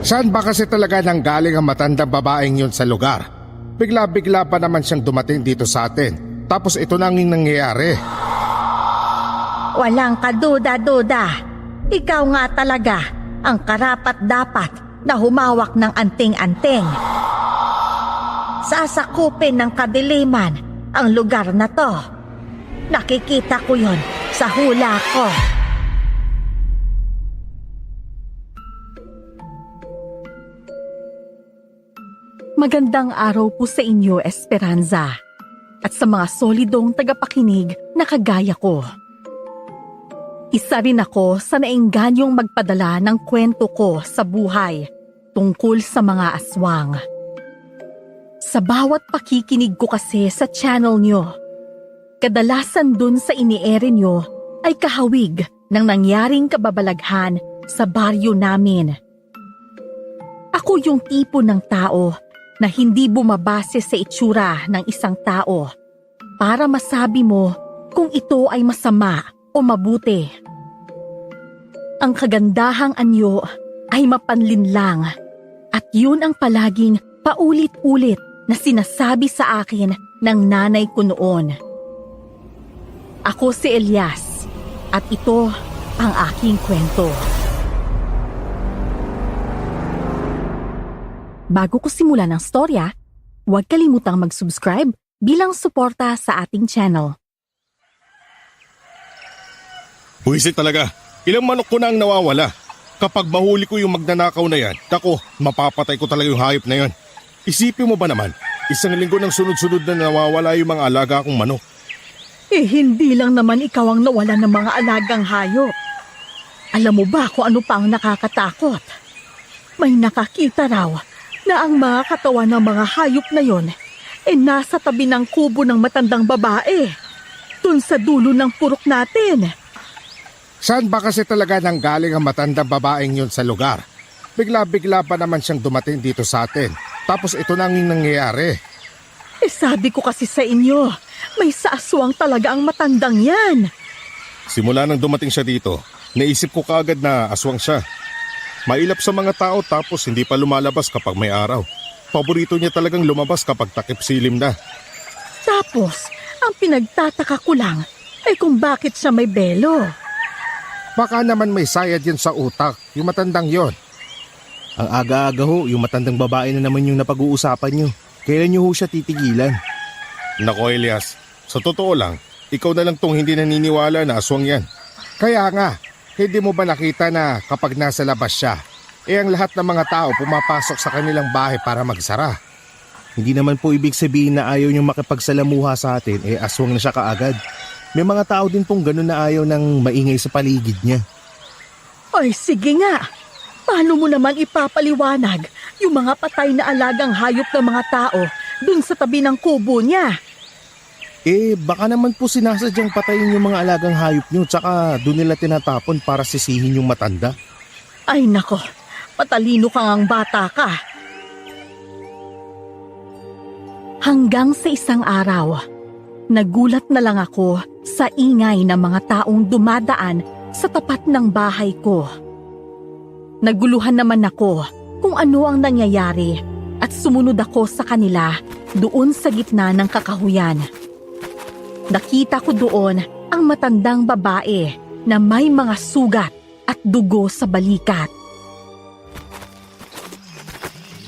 Saan ba kasi talaga nanggaling ang matandang babaeng yun sa lugar? Bigla-bigla pa naman siyang dumating dito sa atin. Tapos ito na ang nangyayari. Walang kaduda-duda. Ikaw nga talaga ang karapat-dapat na humawak ng anting-anting. Sasakupin ng kadiliman ang lugar na to. Nakikita ko yon sa hula ko. Magandang araw po sa inyo, Esperanza, at sa mga solidong tagapakinig na kagaya ko. Isa rin ako sa naingganyong magpadala ng kwento ko sa buhay tungkol sa mga aswang. Sa bawat pakikinig ko kasi sa channel nyo, kadalasan dun sa iniere nyo ay kahawig ng nangyaring kababalaghan sa baryo namin. Ako yung tipo ng tao na hindi bumabase sa itsura ng isang tao para masabi mo kung ito ay masama o mabuti. Ang kagandahang anyo ay mapanlinlang at yun ang palaging paulit-ulit na sinasabi sa akin ng nanay ko noon. Ako si Elias at ito ang aking kwento. Bago ko simulan ang storya, huwag kalimutang mag-subscribe bilang suporta sa ating channel. Buisit talaga. Ilang manok ko na ang nawawala. Kapag mahuli ko yung magnanakaw na yan, ako, mapapatay ko talaga yung hayop na yan. Isipin mo ba naman, isang linggo ng sunod-sunod na nawawala yung mga alaga akong manok. Hindi lang naman ikaw ang nawala ng mga alagang hayop. Alam mo ba kung ano pa ang nakakatakot? May nakakita raw na ang mga katawan ng mga hayop na yon ay nasa tabi ng kubo ng matandang babae, dun sa dulo ng purok natin. Saan ba kasi talaga nanggaling ang matandang babaeng yun sa lugar? Bigla-bigla pa naman siyang dumating dito sa atin. Tapos ito na ang nangyayari. Sabi ko kasi sa inyo, may saaswang talaga ang matandang yan. Simula nang dumating siya dito, naisip ko kaagad na aswang siya. Mailap sa mga tao tapos hindi pa lumalabas kapag may araw. Paborito niya talagang lumabas kapag takip silim na. Tapos, ang pinagtataka ko lang ay kung bakit siya may belo. Baka naman may sayad yan sa utak, yung matandang yon. Ang aga-aga ho, yung matandang babae na naman yung napag-uusapan nyo. Kailan nyo ho siya titigilan? Nako Elias, sa totoo lang, ikaw na lang tong hindi naniniwala na aswang yan. Kaya nga, hindi mo ba nakita na kapag nasa labas siya, ang lahat ng mga tao pumapasok sa kanilang bahay para magsara? Hindi naman po ibig sabihin na ayaw nyo makipagsalamuha sa atin, aswang na siya kaagad. May mga tao din pong ganun na ayaw ng maingay sa paligid niya. Ay sige nga, paano mo naman ipapaliwanag yung mga patay na alagang hayop ng mga tao dun sa tabi ng kubo niya? Baka naman po sinasadyang patayin yung mga alagang hayop nyo tsaka doon nila tinatapon para sisihin yung matanda. Ay nako, matalino kang ang bata ka. Hanggang sa isang araw, nagulat na lang ako sa ingay ng mga taong dumadaan sa tapat ng bahay ko. Naguluhan naman ako kung ano ang nangyayari at sumunod ako sa kanila doon sa gitna ng kakahuyan. Nakita ko doon ang matandang babae na may mga sugat at dugo sa balikat.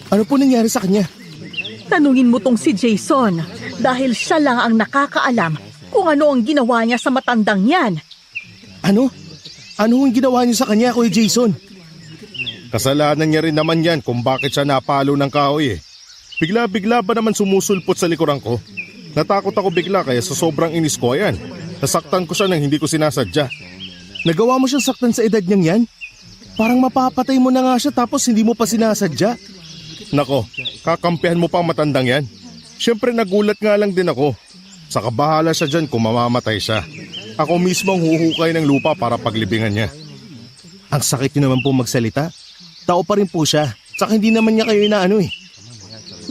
Ano po nangyari sa kanya? Tanungin mo tong si Jason dahil siya lang ang nakakaalam kung ano ang ginawa niya sa matandang yan. Ano? Ano ang ginawa niyo sa kanya, Kuya Jason? Kasalanan niya rin naman yan kung bakit siya napalo ng kahoy. Bigla-bigla ba naman sumusulpot sa likuran ko? Natakot ako bigla kaya sa sobrang inis ko, ayan. Nasaktan ko siya nang hindi ko sinasadya. Nagawa mo siyang saktan sa edad niyang yan? Parang mapapatay mo na nga siya tapos hindi mo pa sinasadya. Nako, kakampihan mo pa ang matandang yan. Siyempre nagulat nga lang din ako. Saka bahala siya dyan kung mamamatay siya. Ako mismo ang huhukay ng lupa para paglibingan niya. Ang sakit niyo naman po magsalita. Tao pa rin po siya. Tsaka hindi naman niya kayo inaano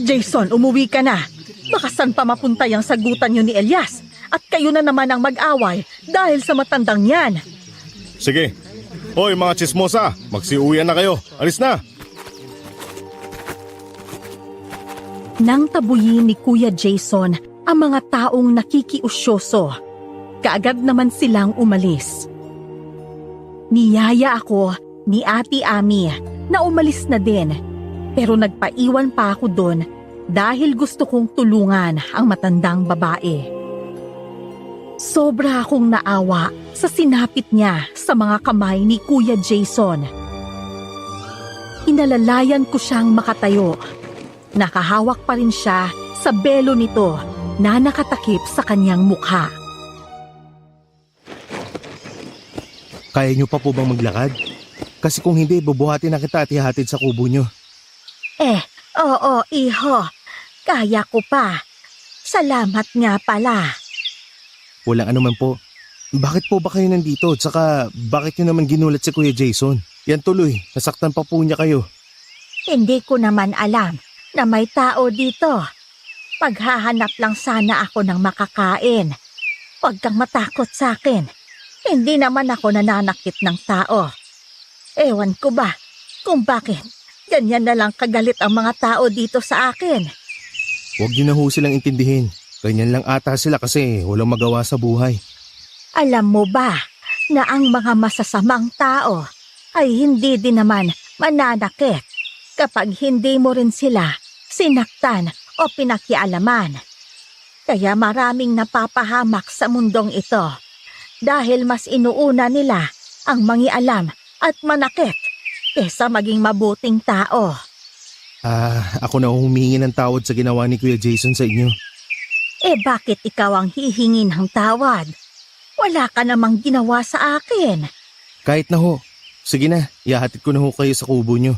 Jason, umuwi ka na. Baka saan pa mapunta yung sagutan niyo ni Elias at kayo na naman ang mag-away dahil sa matandang yan. Sige. Hoy mga chismosa, magsiuwian na kayo. Alis na. Nang tabuyin ni Kuya Jason ang mga taong nakikiusyoso, kaagad naman silang umalis. Niyaya ako ni Ate Ami na umalis na din, pero nagpaiwan pa ako doon dahil gusto kong tulungan ang matandang babae. Sobra akong naawa sa sinapit niya sa mga kamay ni Kuya Jason. Inalalayan ko siyang makatayo. Nakahawak pa rin siya sa belo nito na nakatakip sa kanyang mukha. Kaya niyo pa po bang maglakad? Kasi kung hindi, bubuhatin na kita at ihatid sa kubo niyo. Oo, iho. Kaya ko pa. Salamat nga pala. Walang anuman po. Bakit po ba kayo nandito? Tsaka bakit niyo naman ginulat si Kuya Jason? Yan tuloy, nasaktan pa po niya kayo. Hindi ko naman alam na may tao dito. Paghahanap lang sana ako ng makakain. Huwag kang matakot sa akin. Hindi naman ako nananakit ng tao. Ewan ko ba kung bakit ganyan na lang kagalit ang mga tao dito sa akin. Huwag niyo na ho silang intindihin. Ganyan lang ata sila kasi walang magawa sa buhay. Alam mo ba na ang mga masasamang tao ay hindi din naman mananakit kapag hindi mo rin sila sinaktan o pinakialaman. Kaya maraming napapahamak sa mundong ito dahil mas inuuna nila ang mangialam at manakit kesa maging mabuting tao. Ako na humingi ng tawad sa ginawa ni Kuya Jason sa inyo. Bakit ikaw ang hihingin ng tawad? Wala ka namang ginawa sa akin. Kahit na ho. Sige na, ihahatid ko na ho kayo sa kubo niyo.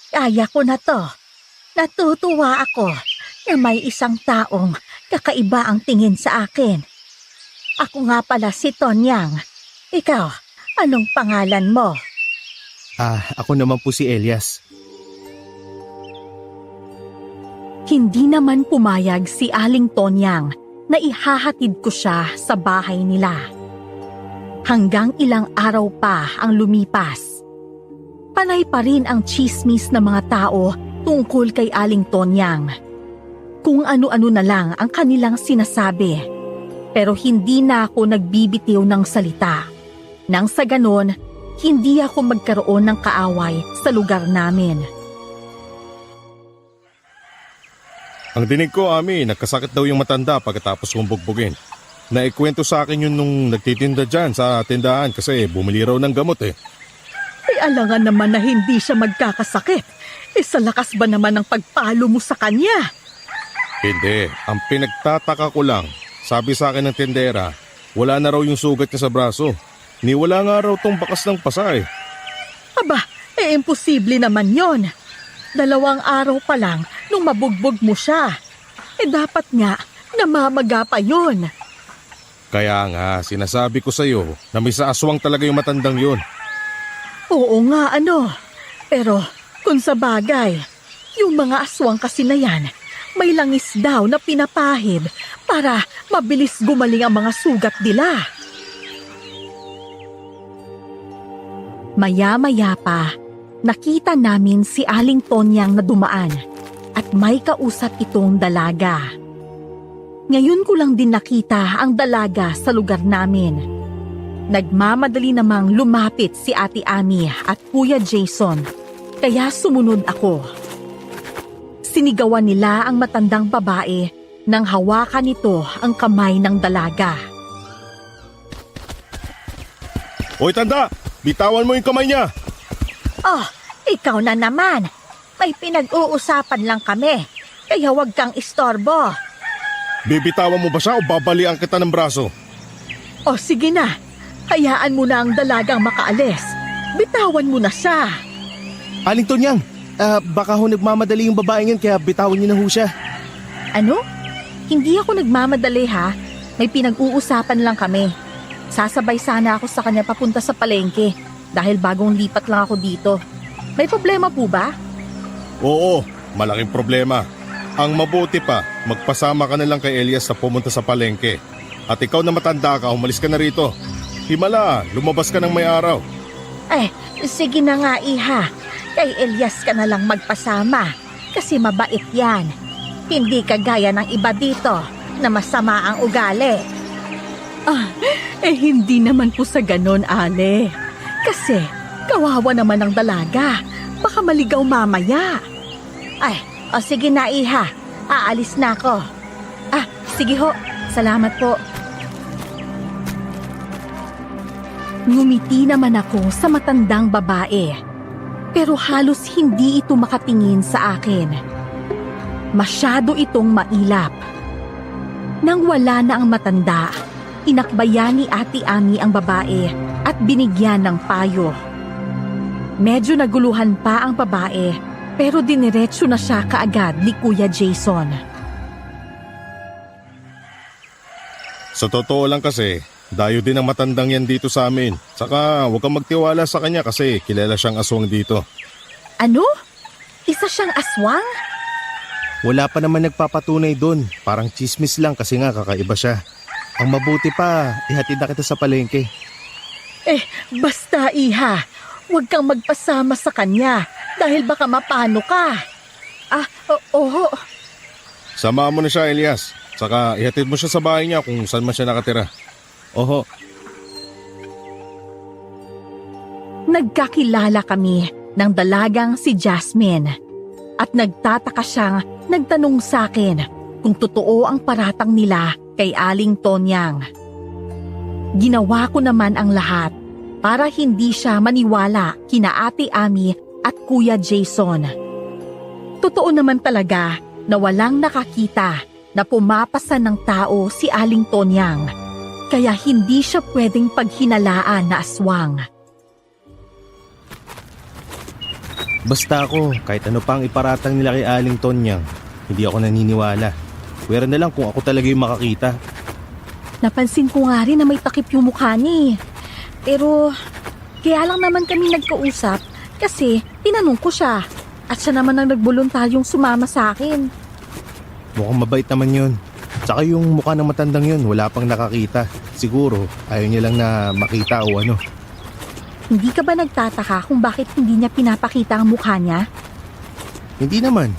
Kaya ko na to. Natutuwa ako na may isang taong kakaiba ang tingin sa akin. Ako nga pala si Tonyang. Ikaw, anong pangalan mo? Ako naman po si Elias. Hindi naman pumayag si Aling Tonyang na ihahatid ko siya sa bahay nila. Hanggang ilang araw pa ang lumipas. Panay pa rin ang tsismis ng mga tao tungkol kay Aling Tonyang. Kung ano-ano na lang ang kanilang sinasabi. Pero hindi na ako nagbibitiw ng salita. Nang sa ganon, hindi ako magkaroon ng kaaway sa lugar namin. Ang dinig ko, Ami, nagkasakit daw yung matanda pagkatapos kong bugbugin. Naikwento sa akin yun nung nagtitinda dyan sa tindahan kasi bumili raw ng gamot eh. Ay alangan naman na hindi siya magkakasakit. Sa lakas ba naman ng pagpalo mo sa kanya? Hindi, ang pinagtataka ko lang, sabi sa akin ng tindera, wala na raw yung sugat niya sa braso. Ni wala nga raw tong bakas ng pasa eh. Aba, imposible naman yon. 2 araw pa lang nung mabugbog mo siya. Dapat nga, namamaga pa yun. Kaya nga, sinasabi ko sa'yo na may saaswang talaga yung matandang yun. Oo nga Pero kung sa bagay, yung mga aswang kasi na yan, may langis daw na pinapahid para mabilis gumaling ang mga sugat nila. Maya-maya pa, nakita namin si Aling Tonyang na dumaan at may kausap itong dalaga. Ngayon ko lang din nakita ang dalaga sa lugar namin. Nagmamadali namang lumapit si Ate Ami at Kuya Jason, kaya sumunod ako. Sinigawan nila ang matandang babae nang hawakan nito ang kamay ng dalaga. Hoy tanda, bitawan mo yung kamay niya! Oh, ikaw na naman. May pinag-uusapan lang kami, kaya huwag kang istorbo. Bibitawan mo ba siya o babalian kita ng braso? O sige na, hayaan mo na ang dalagang makaalis. Bitawan mo na siya. Aling Tonyang, baka ho nagmamadali yung babaeng yan kaya bitawan niyo na ho siya. Ano? Hindi ako nagmamadali ha. May pinag-uusapan lang kami. Sasabay sana ako sa kanya papunta sa palengke dahil bagong lipat lang ako dito. May problema po ba? Oo, malaking problema. Ang mabuti pa, magpasama ka na lang kay Elias na pumunta sa palengke. At ikaw na matanda ka, umalis ka na rito. Himala, lumabas ka ng may araw. Sige na nga iha. Kay Elias ka na lang magpasama kasi mabait yan. Hindi kagaya ng iba dito na masama ang ugali. Hindi naman po sa ganon, Ale. Kasi, kawawa naman ang dalaga. Baka maligaw mamaya. Ay, o sige na iha. Aalis na ako. Sige ho. Salamat po. Ngumiti naman ako sa matandang babae. Pero halos hindi ito makatingin sa akin. Masyado itong mailap. Nang wala na ang matanda, inakbayan ni Ate Ami ang babae at binigyan ng payo. Medyo naguluhan pa ang babae pero diniretso na siya kaagad ni Kuya Jason. Sa totoo lang kasi, dayo din ang matandang yan dito sa amin. Saka huwag kang magtiwala sa kanya kasi kilala siyang aswang dito. Ano? Isa siyang aswang? Wala pa naman nagpapatunay doon. Parang chismis lang kasi nga kakaiba siya. Ang mabuti pa, ihatid na kita sa palengke. Basta iha, huwag kang magpasama sa kanya dahil baka mapano ka. Oo. Samahan mo na siya, Elias. Saka ihatid mo siya sa bahay niya kung saan man siya nakatira. Oho. Nagkakilala kami ng dalagang si Jasmine at nagtataka siyang nagtanong sa akin kung totoo ang paratang nila kay Aling Tonyang. Ginawa ko naman ang lahat para hindi siya maniwala kina Ate Ami at Kuya Jason. Totoo naman talaga na walang nakakita na pumapasan ng tao si Aling Tonyang, kaya hindi siya pwedeng paghinalaan na aswang. Basta ako, kahit ano pang iparatang nila kay Aling Tonyang, hindi ako naniniwala. Pwera na lang kung ako talaga yung makakita. Napansin ko nga rin na may takip yung mukha niya. Pero kaya lang naman kami nagkausap kasi tinanong ko siya at siya naman ang nagboluntaryong sumama sa akin. Mukhang mabait naman yun. Tsaka yung mukha ng matandang yun, wala pang nakakita. Siguro, ayaw niya lang na makita o ano. Hindi ka ba nagtataka kung bakit hindi niya pinapakita ang mukha niya? Hindi naman.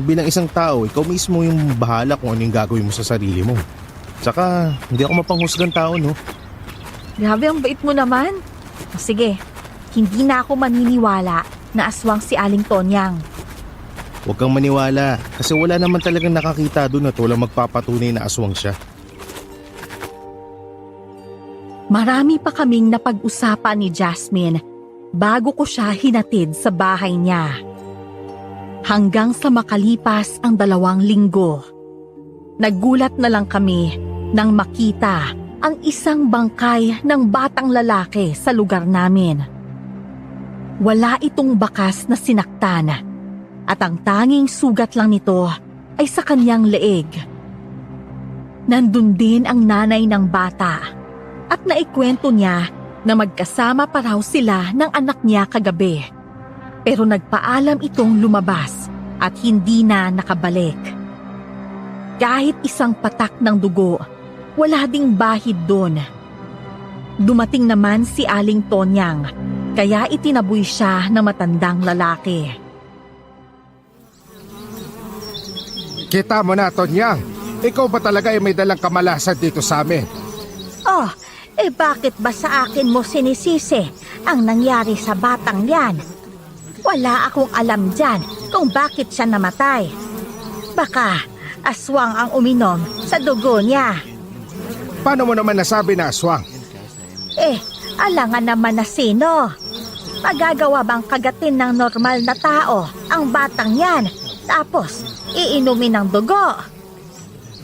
Bilang isang tao, ikaw mismo yung bahala kung ano yung gagawin mo sa sarili mo. Tsaka, hindi ako mapanghusgang tao, no? Grabe, ang bait mo naman. Sige, hindi na ako maniniwala na aswang si Aling Tonyang. Huwag kang maniwala kasi wala naman talagang nakakita doon at walang magpapatunay na aswang siya. Marami pa kaming napag-usapan ni Jasmine bago ko siya hinatid sa bahay niya. Hanggang sa makalipas ang 2 linggo, nagulat na lang kami nang makita ang isang bangkay ng batang lalaki sa lugar namin. Wala itong bakas na sinaktan at ang tanging sugat lang nito ay sa kanyang leeg. Nandun din ang nanay ng bata at naikwento niya na magkasama pa raw sila ng anak niya kagabi. Pero nagpaalam itong lumabas at hindi na nakabalik. Kahit isang patak ng dugo, wala ding bahid doon. Dumating naman si Aling Tonyang, kaya itinaboy siya ng matandang lalaki. Kita mo na, Tonyang. Ikaw ba talaga ay may dalang kamalasan dito sa amin? Bakit ba sa akin mo sinisisi ang nangyari sa batang yan? Wala akong alam dyan kung bakit siya namatay. Baka aswang ang uminom sa dugo niya. Paano mo naman nasabi na aswang? Alangan naman na sino. Magagawa bang kagatin ng normal na tao ang batang yan tapos iinumin ng dugo?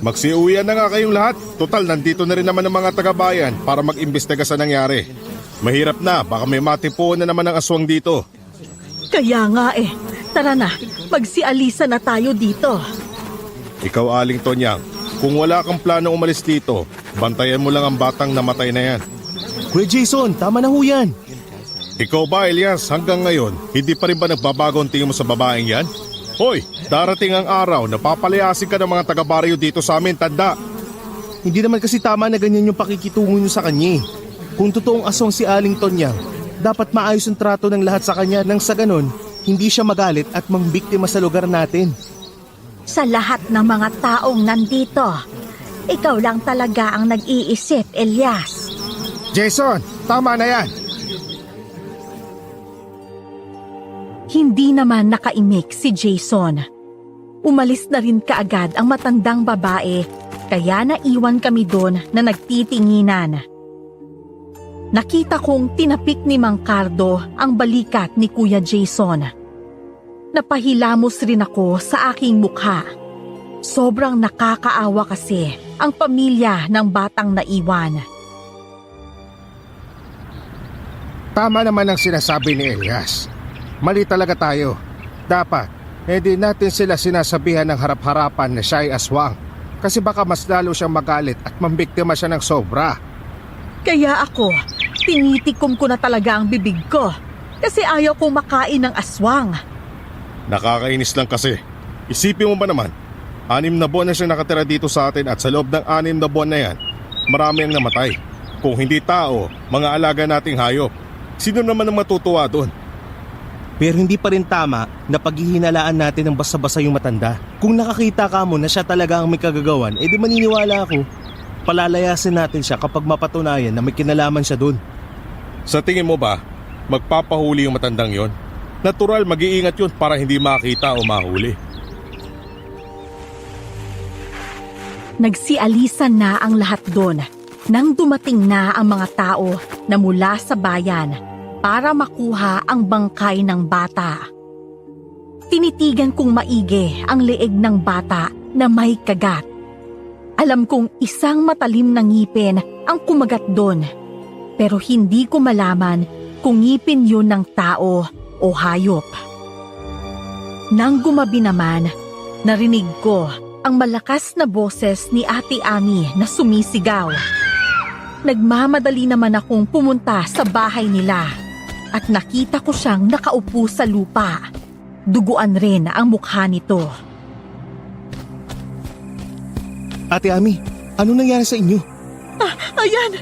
Magsiuwian na nga kayong lahat. Total, nandito na rin naman ang mga taga-bayan para mag-imbestiga sa nangyari. Mahirap na, baka may matipuan na naman ang aswang dito. Kaya nga tara na, magsialisa na tayo dito. Ikaw, Aling Tonyang, kung wala kang plano umalis dito, bantayan mo lang ang batang namatay na yan. Kuya Jason, tama na ho yan. Ikaw ba, Elias, hanggang ngayon, hindi pa rin ba nagbabago ang tingin mo sa babaeng yan? Hoy, darating ang araw na papalayasin ka ng mga taga-baryo dito sa amin, tanda. Hindi naman kasi tama na ganyan yung pakikitungo nyo sa kanya. Kung totoong aswang si Aling Tonyang, dapat maayos ang trato ng lahat sa kanya nang sa ganon, hindi siya magalit at mangbiktima sa lugar natin. sa lahat ng mga taong nandito. Ikaw lang talaga ang nag-iisip, Elias. Jason, tama na yan. Hindi naman nakaimik si Jason. Umalis na rin kaagad ang matandang babae, kaya naiwan kami doon na nagtitinginan. Nakita kong tinapik ni Mang Cardo ang balikat ni Kuya Jason. Napahilamos rin ako sa aking mukha. Sobrang nakakaawa kasi ang pamilya ng batang naiwan. Tama naman ang sinasabi ni Elias. Mali talaga tayo. Dapat, hindi natin sila sinasabihan ng harap-harapan na siya ay aswang. Kasi baka mas lalo siyang magalit at mambiktima siya ng sobra. Kaya ako, tinitikom ko na talaga ang bibig ko kasi ayaw kong makain ng aswang. Nakakainis lang kasi. Isipin mo ba naman, 6 na buwan na siya nakatira dito sa atin at sa loob ng 6 na buwan na yan, marami ang namatay. Kung hindi tao, mga alaga nating hayop. Sino naman ang matutuwa doon? Pero hindi pa rin tama na paghihinalaan natin ng basta-basta yung matanda. Kung nakakita ka mo na siya talaga ang may kagagawan, edi maniniwala ako. Palalayasin natin siya kapag mapatunayan na may kinalaman siya doon. Sa tingin mo ba, magpapahuli yung matandang yon? Natural, mag-iingat yun para hindi makita o mahuli. Nagsialisan na ang lahat doon nang dumating na ang mga tao na mula sa bayan para makuha ang bangkay ng bata. Tinitigan kong maigi ang leeg ng bata na may kagat. Alam kong isang matalim na ngipin ang kumagat doon, pero hindi ko malaman kung ngipin yun ng tao o hayop. Nang gumabi naman, narinig ko ang malakas na boses ni Ate Ami na sumisigaw. Nagmamadali naman akong pumunta sa bahay nila at nakita ko siyang nakaupo sa lupa. Duguan rin ang mukha nito. Ate Ami, ano nangyari sa inyo? Ayan!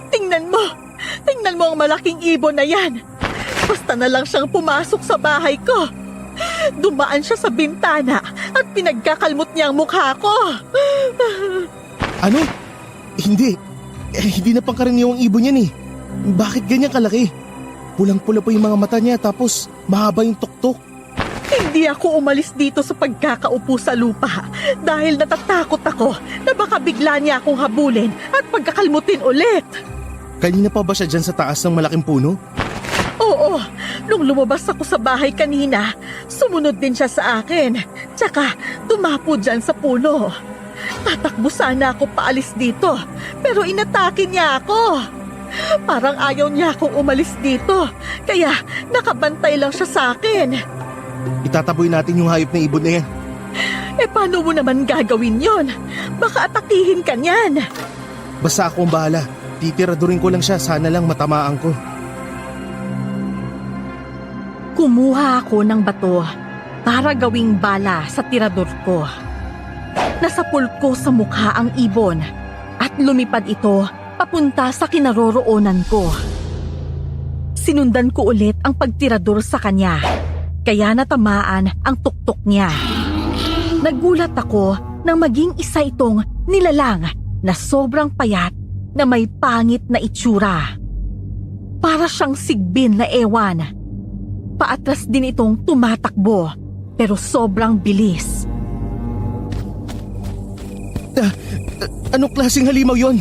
Tingnan mo! Tingnan mo ang malaking ibon na yan! Basta na lang siyang pumasok sa bahay ko. Dumaan siya sa bintana at pinagkakalmot niya ang mukha ko. Ano? Hindi. Hindi na pangkaraniwang ibon yan eh. Bakit ganyan kalaki? Pulang-pula pa yung mga mata niya tapos mahaba yung tuktok. Hindi ako umalis dito sa pagkakaupo sa lupa dahil natatakot ako na baka bigla niya akong habulin at pagkakalmutin ulit. Kanina pa ba siya dyan sa taas ng malaking puno? Oo, nung lumabas ako sa bahay kanina, sumunod din siya sa akin. Tsaka tumapo dyan sa puno. Tatakbo sana ako paalis dito, pero inatake niya ako. Parang ayaw niya akong umalis dito, kaya nakabantay lang siya sa akin. Itataboy natin yung hayop na ibon na yan. Paano mo naman gagawin yon? Baka atakihin ka niyan. Basta ako ang bahala. Titiradurin ko lang siya, sana lang matamaan ko. Kumuha ako ng bato para gawing bala sa tirador ko. Nasapul ko sa mukha ang ibon at lumipad ito papunta sa kinaroroonan ko. Sinundan ko ulit ang pagtirador sa kanya, kaya natamaan ang tuktok niya. Nagulat ako nang maging isa itong nilalang na sobrang payat na may pangit na itsura. Para siyang sigbin na ewan. Paatras din itong tumatakbo, pero sobrang bilis. Anong klaseng halimaw yon?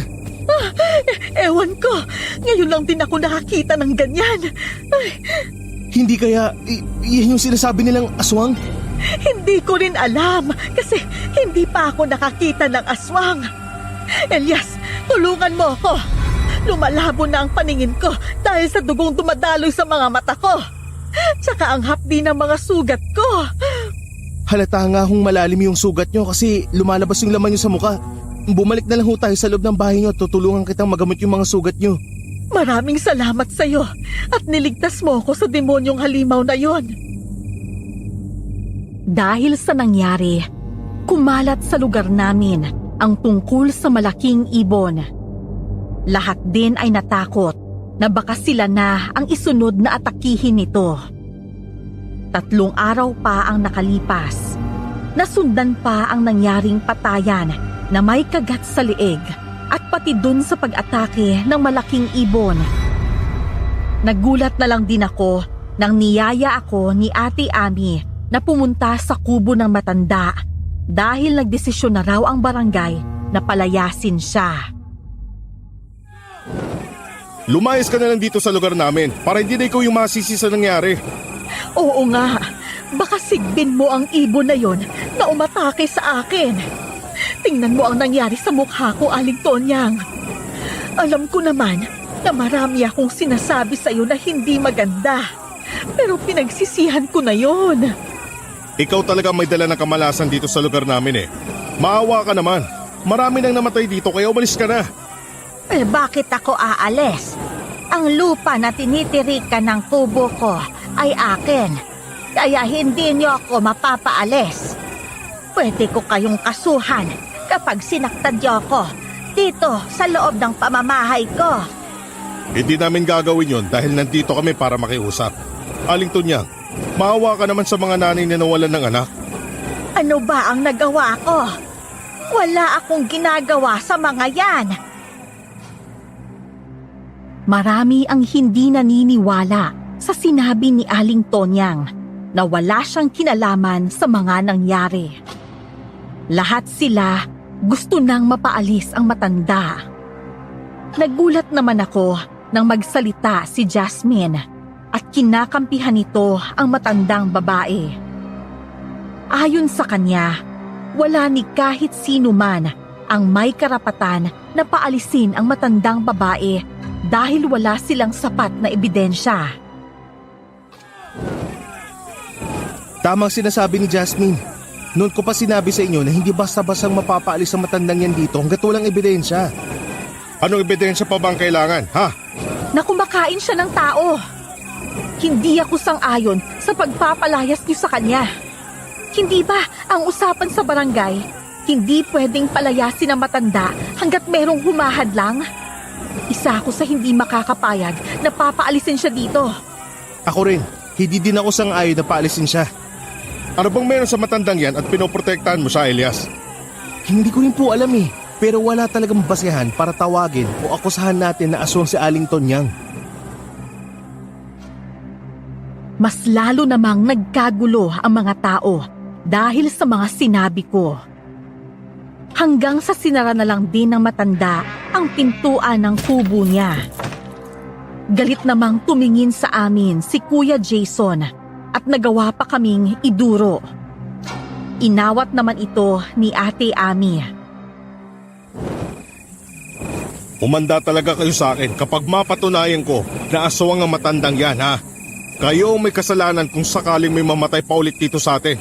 Ewan ko, ngayon lang din ako nakakita ng ganyan. Hindi kaya yan yung sinasabi nilang aswang? Hindi ko rin alam kasi hindi pa ako nakakita ng aswang. Elias, tulungan mo ako. Lumalabo na ang paningin ko dahil sa dugong dumadaloy sa mga mata ko. Tsaka ang hapdi ng mga sugat ko. Halata nga hong malalim yung sugat nyo kasi lumalabas yung laman nyo sa mukha. Bumalik na lang ho tayo sa loob ng bahay nyo at tutulungan kitang magamot yung mga sugat nyo. Maraming salamat sa iyo at niligtas mo ako sa demonyong halimaw na yon. Dahil sa nangyari, kumalat sa lugar namin ang tungkol sa malaking ibon. Lahat din ay natakot na baka sila na ang isunod na atakihin nito. 3 araw pa ang nakalipas. Nasundan pa ang nangyaring patayan na may kagat sa leeg at pati dun sa pag-atake ng malaking ibon. Nagulat na lang din ako nang niyaya ako ni Ate Ami na pumunta sa kubo ng matanda dahil nagdesisyon na raw ang barangay na palayasin siya. Lumayas ka na lang dito sa lugar namin para hindi na ikaw yung masisi sa nangyari. Oo nga, baka sigbin mo ang ibon na yon na umatake sa akin. Tingnan mo ang nangyari sa mukha ko, Aling Tonyang. Alam ko naman na marami akong sinasabi sa iyo na hindi maganda. Pero pinagsisihan ko na yon. Ikaw talaga may dala ng kamalasan dito sa lugar namin eh. Maawa ka naman. Marami nang namatay dito kaya umalis ka na. Eh bakit ako aalis? Ang lupa na tinitirikan ng kubo ko ay akin. Kaya hindi niyo ako mapapaalis. Pwede ko kayong kasuhan kapag sinaktan niyo ako dito sa loob ng pamamahay ko. Hindi namin gagawin yon dahil nandito kami para makiusap. Aling Tonyang, maawa ka naman sa mga nanay na nawalan ng anak. Ano ba ang nagawa ko? Wala akong ginagawa sa mga yan. Marami ang hindi naniniwala sa sinabi ni Aling Tonyang na wala siyang kinalaman sa mga nangyari. Lahat sila gusto nang mapaalis ang matanda. Nagulat naman ako nang magsalita si Jasmine at kinakampihan nito ang matandang babae. Ayon sa kanya, wala ni kahit sino man ang may karapatan na paalisin ang matandang babae dahil wala silang sapat na ebidensya. Tamang sinasabi ni Jasmine. Noon ko pa sinabi sa inyo na hindi basta-bastang mapapaalis ang matandang yan dito hanggat walang ebidensya. Anong ebidensya pa bang kailangan, ha? Na kumakain siya ng tao. Hindi ako sang-ayon sa pagpapalayas niyo sa kanya. Hindi ba ang usapan sa barangay, hindi pwedeng palayasin ang matanda hanggat merong humahadlang? Isa ako sa hindi makakapayag na papaalisin siya dito. Ako rin, hindi din ako sang-ayon na paalisin siya. Ano bang meron sa matandang yan at pinoprotektahan mo siya, Elias? Hindi ko rin po alam eh, pero wala talagang basehan para tawagin o akusahan natin na aswang si Aling Tonyang. Mas lalo namang nagkagulo ang mga tao dahil sa mga sinabi ko. Hanggang sa sinara na lang din ng matanda ang pintuan ng kubo niya. Galit namang tumingin sa amin si Kuya Jason at nagawa pa kaming iduro. Inawat naman ito ni Ate Ami. Umanda talaga kayo sa akin kapag mapatunayan ko na aswang ang matandang yan, ha? Kayo ang may kasalanan kung sakaling may mamatay pa ulit dito sa atin.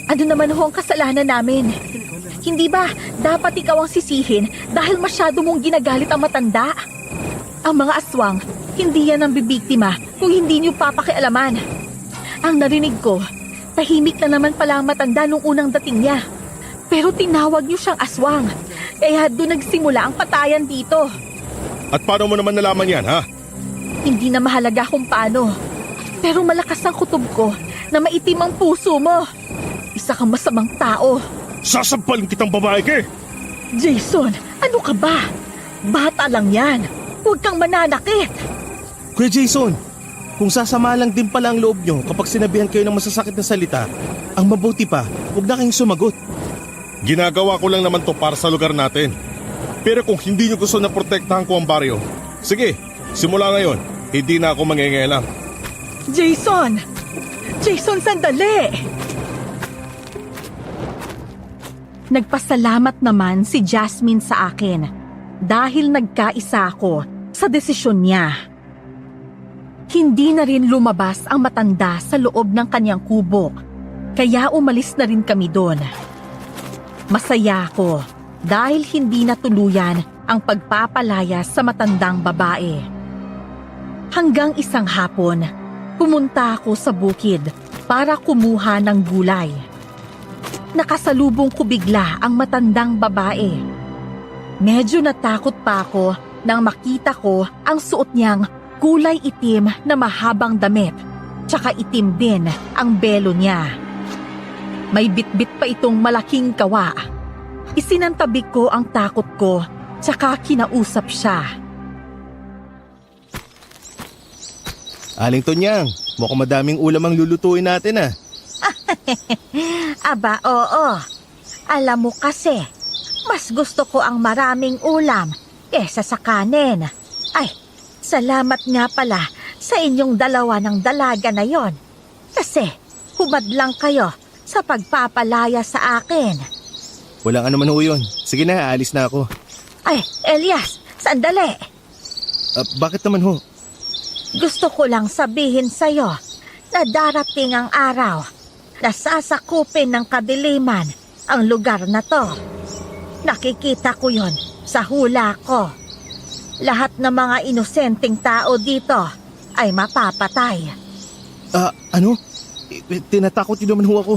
Ano naman ho ang kasalanan namin? Hindi ba dapat ikaw ang sisihin dahil masyado mong ginagalit ang matanda? Ang mga aswang, hindi yan ang bibiktima kung hindi niyo papakialaman. Ang narinig ko, tahimik na naman pala ang matanda nung unang dating niya. Pero tinawag niyo siyang aswang, kaya doon nagsimula ang patayan dito. At paano mo naman nalaman yan, ha? Hindi na mahalaga kung paano. Pero malakas ang kutob ko na maitim ang puso mo. Isa kang masamang tao. Sasampalin kitang babae ka! Jason, ano ka ba? Bata lang yan. Huwag kang mananakit. Kuya Jason, kung sasama lang din pala ang loob nyo kapag sinabihan kayo ng masasakit na salita, ang mabuti pa, huwag na kayong sumagot. Ginagawa ko lang naman to para sa lugar natin. Pero kung hindi nyo gusto na protektahan ko ang baryo, sige, simula ngayon, hindi na ako mangingialam. Jason! Jason, sandali! Nagpasalamat naman si Jasmine sa akin dahil nagkaisa ako sa desisyon niya. Hindi na rin lumabas ang matanda sa loob ng kanyang kubo, kaya umalis na rin kami doon. Masaya ako dahil hindi na tuluyan ang pagpapalayas sa matandang babae. Hanggang isang hapon, pumunta ako sa bukid para kumuha ng gulay. Nakasalubong ko bigla ang matandang babae. Medyo natakot pa ako nang makita ko ang suot niyang kulay itim na mahabang damit, tsaka itim din ang belo niya. May bitbit pa itong malaking kawa. Isinantabi ko ang takot ko, tsaka kinausap siya. Aling Tonyang, mukhang madaming ulam ang lulutuin natin ah. Aba, oo. Alam mo kasi, mas gusto ko ang maraming ulam kesa sa kanin. Ay, salamat nga pala sa inyong dalawa ng dalaga na yon. Kasi humadlang kayo sa pagpapalaya sa akin. Walang ano man ho yun. Sige na, aalis na ako. Ay, Elias, sandali. Bakit naman ho? Gusto ko lang sabihin sa'yo na darating ang araw na sasakupin ng kadiliman ang lugar na to. Nakikita ko yon sa hula ko. Lahat ng mga inosenteng tao dito ay mapapatay. Ano? Tinatakot niyo naman ho ako.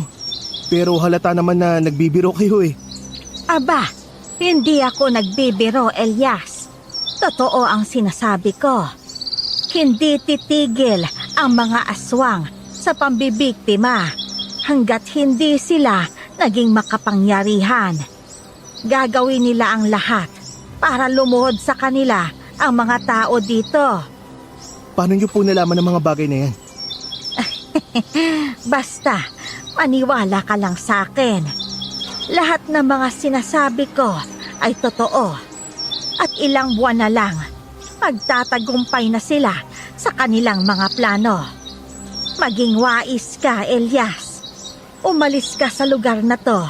Pero halata naman na nagbibiro kayo eh. Aba, hindi ako nagbibiro, Elias. Totoo ang sinasabi ko. Hindi titigil ang mga aswang sa pambibiktima hanggat hindi sila naging makapangyarihan. Gagawin nila ang lahat para lumuhod sa kanila ang mga tao dito. Paano niyo po nalaman ang mga bagay na yan? Basta, maniwala ka lang sa akin. Lahat ng mga sinasabi ko ay totoo. At ilang buwan na lang, magtatagumpay na sila sa kanilang mga plano. Maging wais ka, Elias. Umalis ka sa lugar na to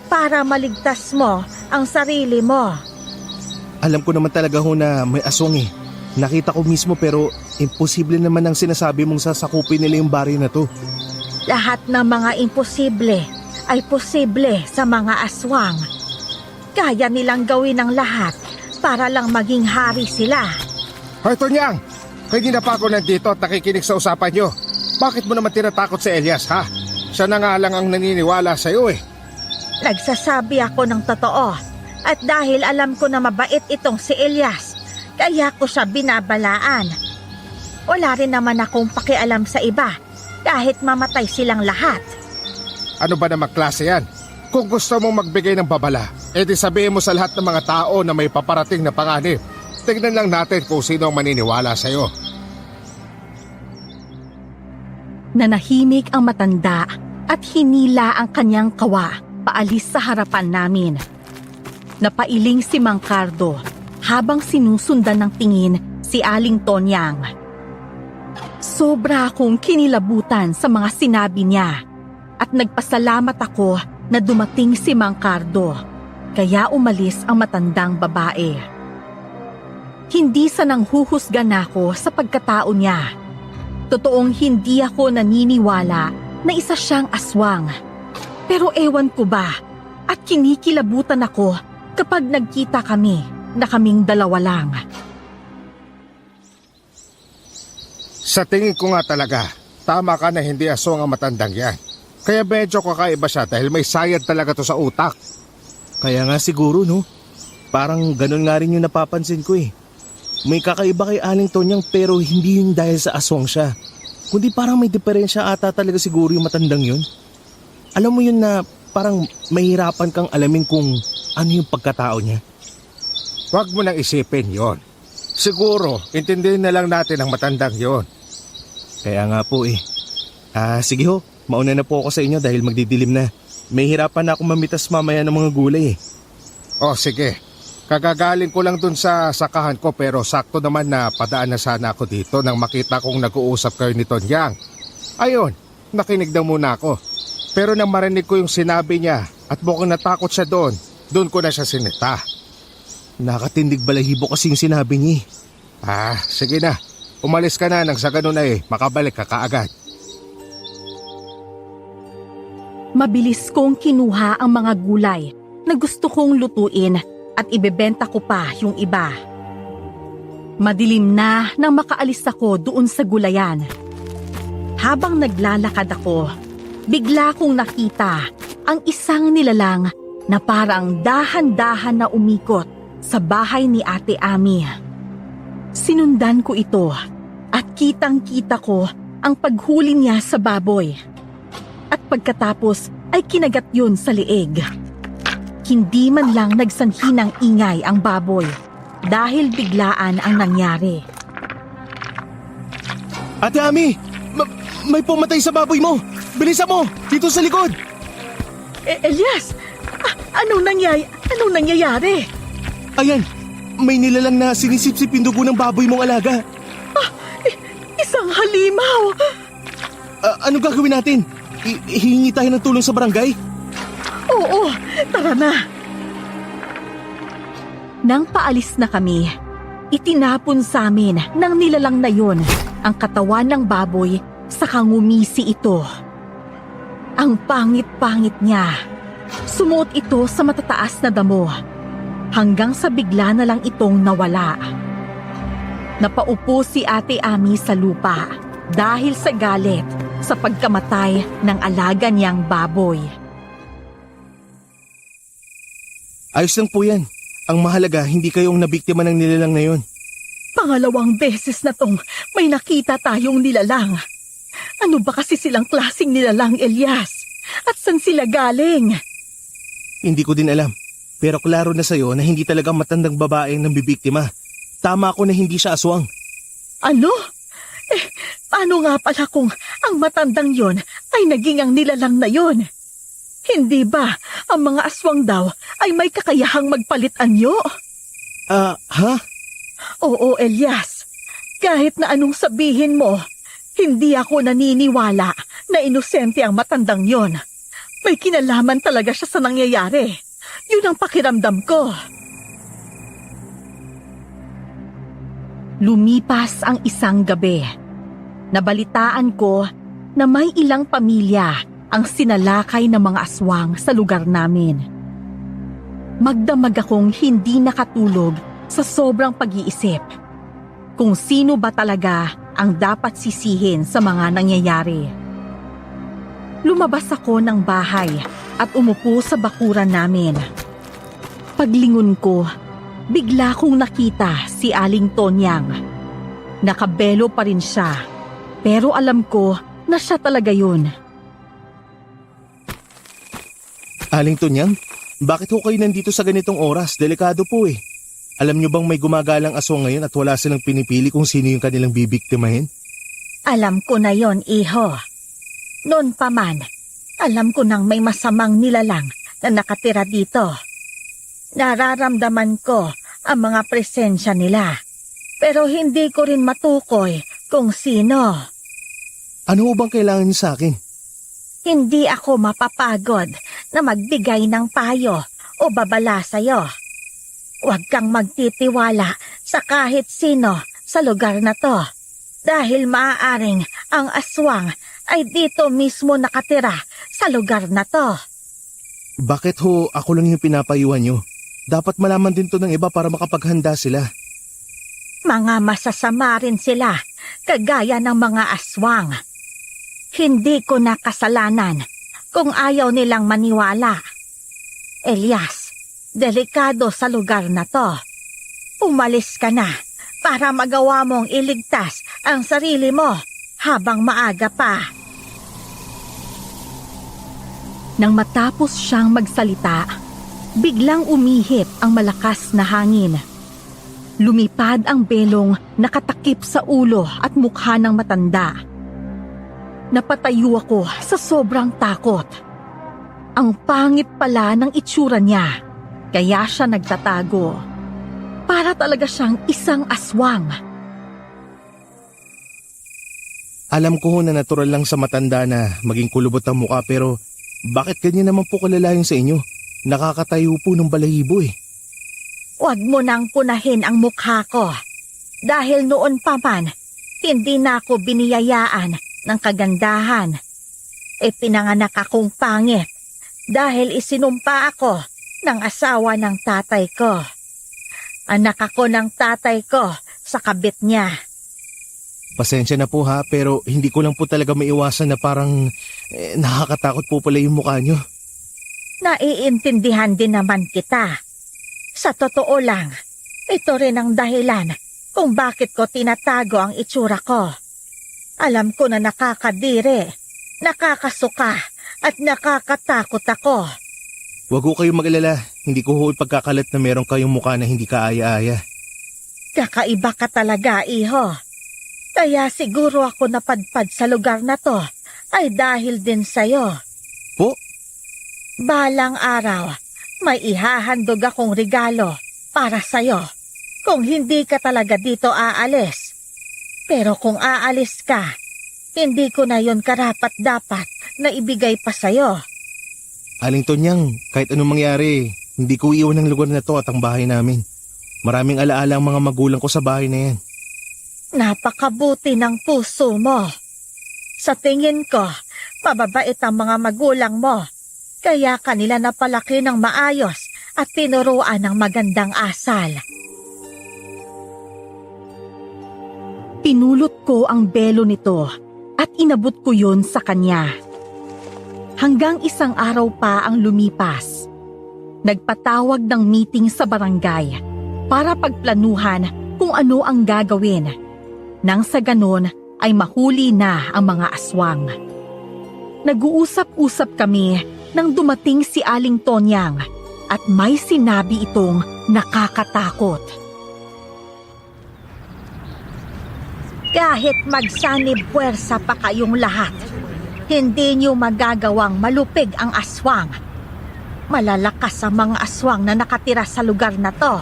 para maligtas mo ang sarili mo. Alam ko naman talaga ho na may aswang eh. Nakita ko mismo pero imposible naman ang sinasabi mong sasakupin nila yung baryo na to. Lahat ng mga imposible ay posible sa mga aswang. Kaya nilang gawin ang lahat para lang maging hari sila. Hoy, Tonyang! Kanina pa ako nandito at nakikinig sa usapan nyo. Bakit mo naman tinatakot si Elias, ha? Siya na nga lang ang naniniwala sa'yo eh. Nagsasabi ako ng totoo. At dahil alam ko na mabait itong si Elias, kaya ko siya binabalaan. Wala rin naman akong pakialam sa iba kahit mamatay silang lahat. Ano ba namang klase yan? Kung gusto mong magbigay ng babala, edi sabihin mo sa lahat ng mga tao na may paparating na panganib. Tignan lang natin kung sino ang maniniwala sa'yo. Nanahimik ang matanda at hinila ang kanyang kawa paalis sa harapan namin. Napailing si Mang Cardo habang sinusundan ng tingin si Aling Tonyang. Sobra akong kinilabutan sa mga sinabi niya at nagpasalamat ako na dumating si Mang Cardo kaya umalis ang matandang babae. Hindi sa nanghuhusgan ako sa pagkatao niya. Totoong hindi ako naniniwala na isa siyang aswang. Pero ewan ko ba at kinikilabutan ako kapag nagkita kami na kaming dalawa lang. Sa tingin ko nga talaga, tama ka na hindi aswang ang matandang yan. Kaya medyo kakaiba siya dahil may sayad talaga to sa utak. Kaya nga siguro no, parang ganun nga rin yung napapansin ko eh. May kakaiba kay Aling Tonyang pero hindi yun dahil sa aswang siya. Kundi parang may diferensya ata talaga siguro yung matandang yun. Alam mo yun na parang mahirapan kang alamin kung ano yung pagkatao niya. Huwag mo nang isipin yon. Siguro, intindihin na lang natin ang matandang yon. Kaya nga po eh. Sige ho, mauna na po ako sa inyo dahil magdidilim na. May hirapan na ako mamitas mamaya ng mga gulay eh. Oh, sige. Kagagaling ko lang dun sa sakahan ko pero sakto naman na padaan na sana ako dito nang makita kong nag-uusap kayo ni Tonyang. Ayun, nakinig daw muna ako. Pero nang marinig ko yung sinabi niya at mukhang natakot siya doon ko na siya sinita. Nakatindig balahibo kasi yung sinabi niya. Sige na. Umalis ka na nang sa ganun ay makabalik ka kaagad. Mabilis kong kinuha ang mga gulay na gusto kong lutuin at ibebenta ko pa yung iba. Madilim na nang makaalis ako doon sa gulayan. Habang naglalakad ako, bigla kong nakita ang isang nilalang na parang dahan-dahan na umikot sa bahay ni Ate Ami. Sinundan ko ito at kitang-kita ko ang paghuli niya sa baboy. At pagkatapos ay kinagat yun sa liig. Hindi man lang nagsanhi ng ingay ang baboy dahil biglaan ang nangyari. Ate Ami! May pumatay sa baboy mo! Bilisan mo! Dito sa likod! Elias! Anong nangyayari? Ayan! May nilalang na sinisipsip yung dugo ng baboy mong alaga. Isang halimaw! Ano gagawin natin? Hihingi tayo ng tulong sa barangay? Oo, tara na! Nang paalis na kami, itinapon sa amin ng nilalang na yon ang katawan ng baboy sa ngumisi ito. Ang pangit-pangit niya. Sumuot ito sa matataas na damo hanggang sa bigla na lang itong nawala. Napaupo si Ate Ami sa lupa dahil sa galit sa pagkamatay ng alaga niyang baboy. Ayos lang po yan. Ang mahalaga, hindi kayong nabiktima ng nilalang na yon. Pangalawang beses na tong may nakita tayong nilalang. Ano ba kasi silang klaseng nilalang, Elias? At saan sila galing? Hindi ko din alam. Pero klaro na sa'yo na hindi talaga matandang babae ang nambibiktima. Tama ako na hindi siya aswang. Ano? Paano nga pala kung ang matandang yon ay naging ang nilalang na yon? Hindi ba ang mga aswang daw ay may kakayahang magpalit anyo? Ha? Oo, Elias. Kahit na anong sabihin mo, hindi ako naniniwala na inosente ang matandang yon. May kinalaman talaga siya sa nangyayari. Yun ang pakiramdam ko. Lumipas ang isang gabi. Nabalitaan ko na may ilang pamilya ang sinalakay ng mga aswang sa lugar namin. Magdamag akong hindi nakatulog sa sobrang pag-iisip kung sino ba talaga ang dapat sisihin sa mga nangyayari. Lumabas ako ng bahay at umupo sa bakuran namin. Paglingon ko, bigla kong nakita si Aling Tonyang. Nakabelo pa rin siya, pero alam ko na siya talaga yun. Aling Tonyang, bakit ho kayo nandito sa ganitong oras? Delikado po eh. Alam nyo bang may gumagalang aswang ngayon at wala silang pinipili kung sino yung kanilang bibiktimahin? Alam ko na yon, iho. Noon pa man, alam ko nang may masamang nilalang na nakatira dito. Nararamdaman ko ang mga presensya nila, pero hindi ko rin matukoy kung sino. Ano ho bang kailangan niyo sa akin? Hindi ako mapapagod na magbigay ng payo o babala sa'yo. Huwag kang magtitiwala sa kahit sino sa lugar na to dahil maaaring ang aswang ay dito mismo nakatira sa lugar na to. Bakit ho ako lang yung pinapayuhan nyo? Dapat malaman din to ng iba para makapaghanda sila. Mga masasama rin sila, kagaya ng mga aswang. Hindi ko na kasalanan kung ayaw nilang maniwala. Elias, delikado sa lugar na to. Umalis ka na para magawa mong iligtas ang sarili mo habang maaga pa. Nang matapos siyang magsalita, biglang umihip ang malakas na hangin. Lumipad ang belong nakatakip sa ulo at mukha ng matanda. Napatayo ako sa sobrang takot. Ang pangit pala ng itsura niya, kaya siya nagtatago. Para talaga siyang isang aswang. Alam ko na natural lang sa matanda na maging kulubot ang mukha pero bakit ganyan naman po kalalayon sa inyo? Nakakatayo po ng balahibo eh. Huwag mo nang punahin ang mukha ko. Dahil noon pa man, hindi na ako biniyayaan ng kagandahan. Pinanganak akong pangit dahil isinumpa ako ng asawa ng tatay ko. Anak ako ng tatay ko sa kabit niya. Pasensya na po ha pero hindi ko lang po talaga maiwasan na parang nakakatakot po pala yung mukha nyo. Naiintindihan din naman kita. Sa totoo lang, ito rin ang dahilan kung bakit ko tinatago ang itsura ko. Alam ko na nakakadiri, nakakasuka at nakakatakot ako. Huwag ko kayong mag-alala. Hindi ko ho ipagkakalat na meron kayong mukha na hindi kaaya-aya. Kakaiba ka talaga, iho. Kaya siguro ako napadpad sa lugar na to ay dahil din sa'yo. Po? Balang araw, may ihahandog akong regalo para sa'yo. Kung hindi ka talaga dito aalis. Pero kung aalis ka, hindi ko na yon karapat-dapat na ibigay pa sa'yo. Aling Tonyang, kahit anong mangyari, hindi ko iwan ang lugar na to at ang bahay namin. Maraming alaala ang mga magulang ko sa bahay na yan. Napakabuti ng puso mo. Sa tingin ko, mababait ang mga magulang mo. Kaya kanila napalaki ng maayos at tinuruan ng magandang asal. Pinulot ko ang belo nito at inabot ko yun sa kanya. Hanggang isang araw pa ang lumipas. Nagpatawag ng meeting sa barangay para pagplanuhan kung ano ang gagawin. Nang sa ganon ay mahuli na ang mga aswang. Nag-uusap-usap kami nang dumating si Aling Tonyang at may sinabi itong nakakatakot. Kahit magsanib puwersa pa kayong lahat, hindi niyo magagawang malupig ang aswang. Malalakas ang mga aswang na nakatira sa lugar na to.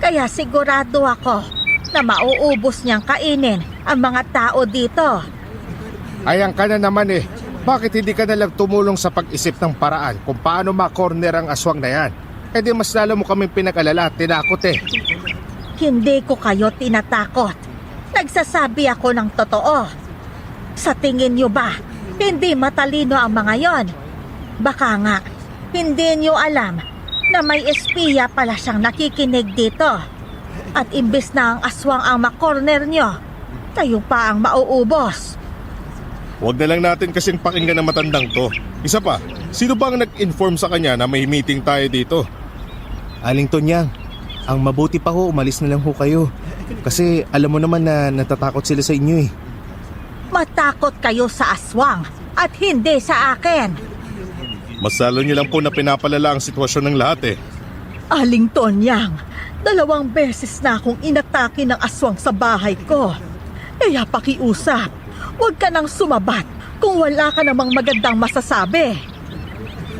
Kaya sigurado ako na mauubos niyang kainin ang mga tao dito. Ayan ka na naman eh. Bakit hindi ka nalang tumulong sa pag-isip ng paraan kung paano ma-corner ang aswang na yan? E di mas lalo mo kaming pinag-alala at tinakot eh. Hindi ko kayo tinatakot. Nagsasabi ako ng totoo. Sa tingin niyo ba, hindi matalino ang mga yon? Baka nga, hindi niyo alam na may espiya pala siyang nakikinig dito. At imbes na ang aswang ang makorner niyo, kayo pa ang mauubos. Huwag na lang natin kasing pakinggan ng matandang to. Isa pa, sino bang nag-inform sa kanya na may meeting tayo dito? Aling Tonyang, ang mabuti pa ho, umalis na lang ho kayo. Kasi alam mo naman na natatakot sila sa inyo eh. Matakot kayo sa aswang at hindi sa akin. Mas lalo niyo lang po na pinapalala ang sitwasyon ng lahat eh. Aling Tonyang, 2 beses na akong inatake ng aswang sa bahay ko. Kaya pakiusap, huwag ka nang sumabat kung wala ka namang magandang masasabi.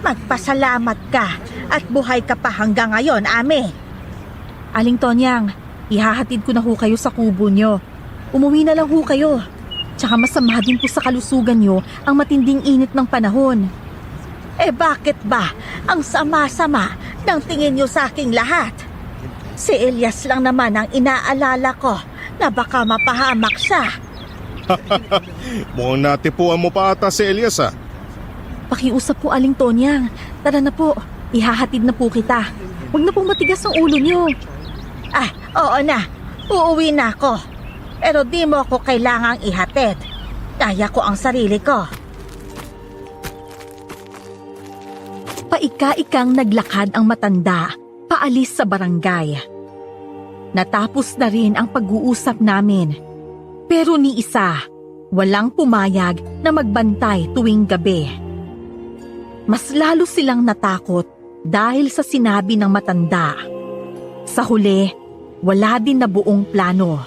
Magpasalamat ka at buhay ka pa hanggang ngayon, Ame. Aling Tonyang, ihahatid ko na ho kayo sa kubo nyo. Umuwi na lang ho kayo. Tsaka masama din po sa kalusugan nyo ang matinding init ng panahon. Eh bakit ba ang sama-sama ng tingin niyo sa aking lahat? Si Elias lang naman ang inaalala ko na baka mapahamak siya. Mukhang natipuan mo pa ata si Elias ah. Pakiusap po, Aling Tonyang. Tara na po, ihahatid na po kita. Huwag na pong matigas ang ulo nyo. Ah, oo na. Uuwi na ako. Pero di mo ako kailangang ihatid. Kaya ko ang sarili ko. Paika-ikang naglakad ang matanda, paalis sa barangay. Natapos na rin ang pag-uusap namin. Pero ni isa, walang pumayag na magbantay tuwing gabi. Mas lalo silang natakot dahil sa sinabi ng matanda. Sa huli, wala din na buong plano.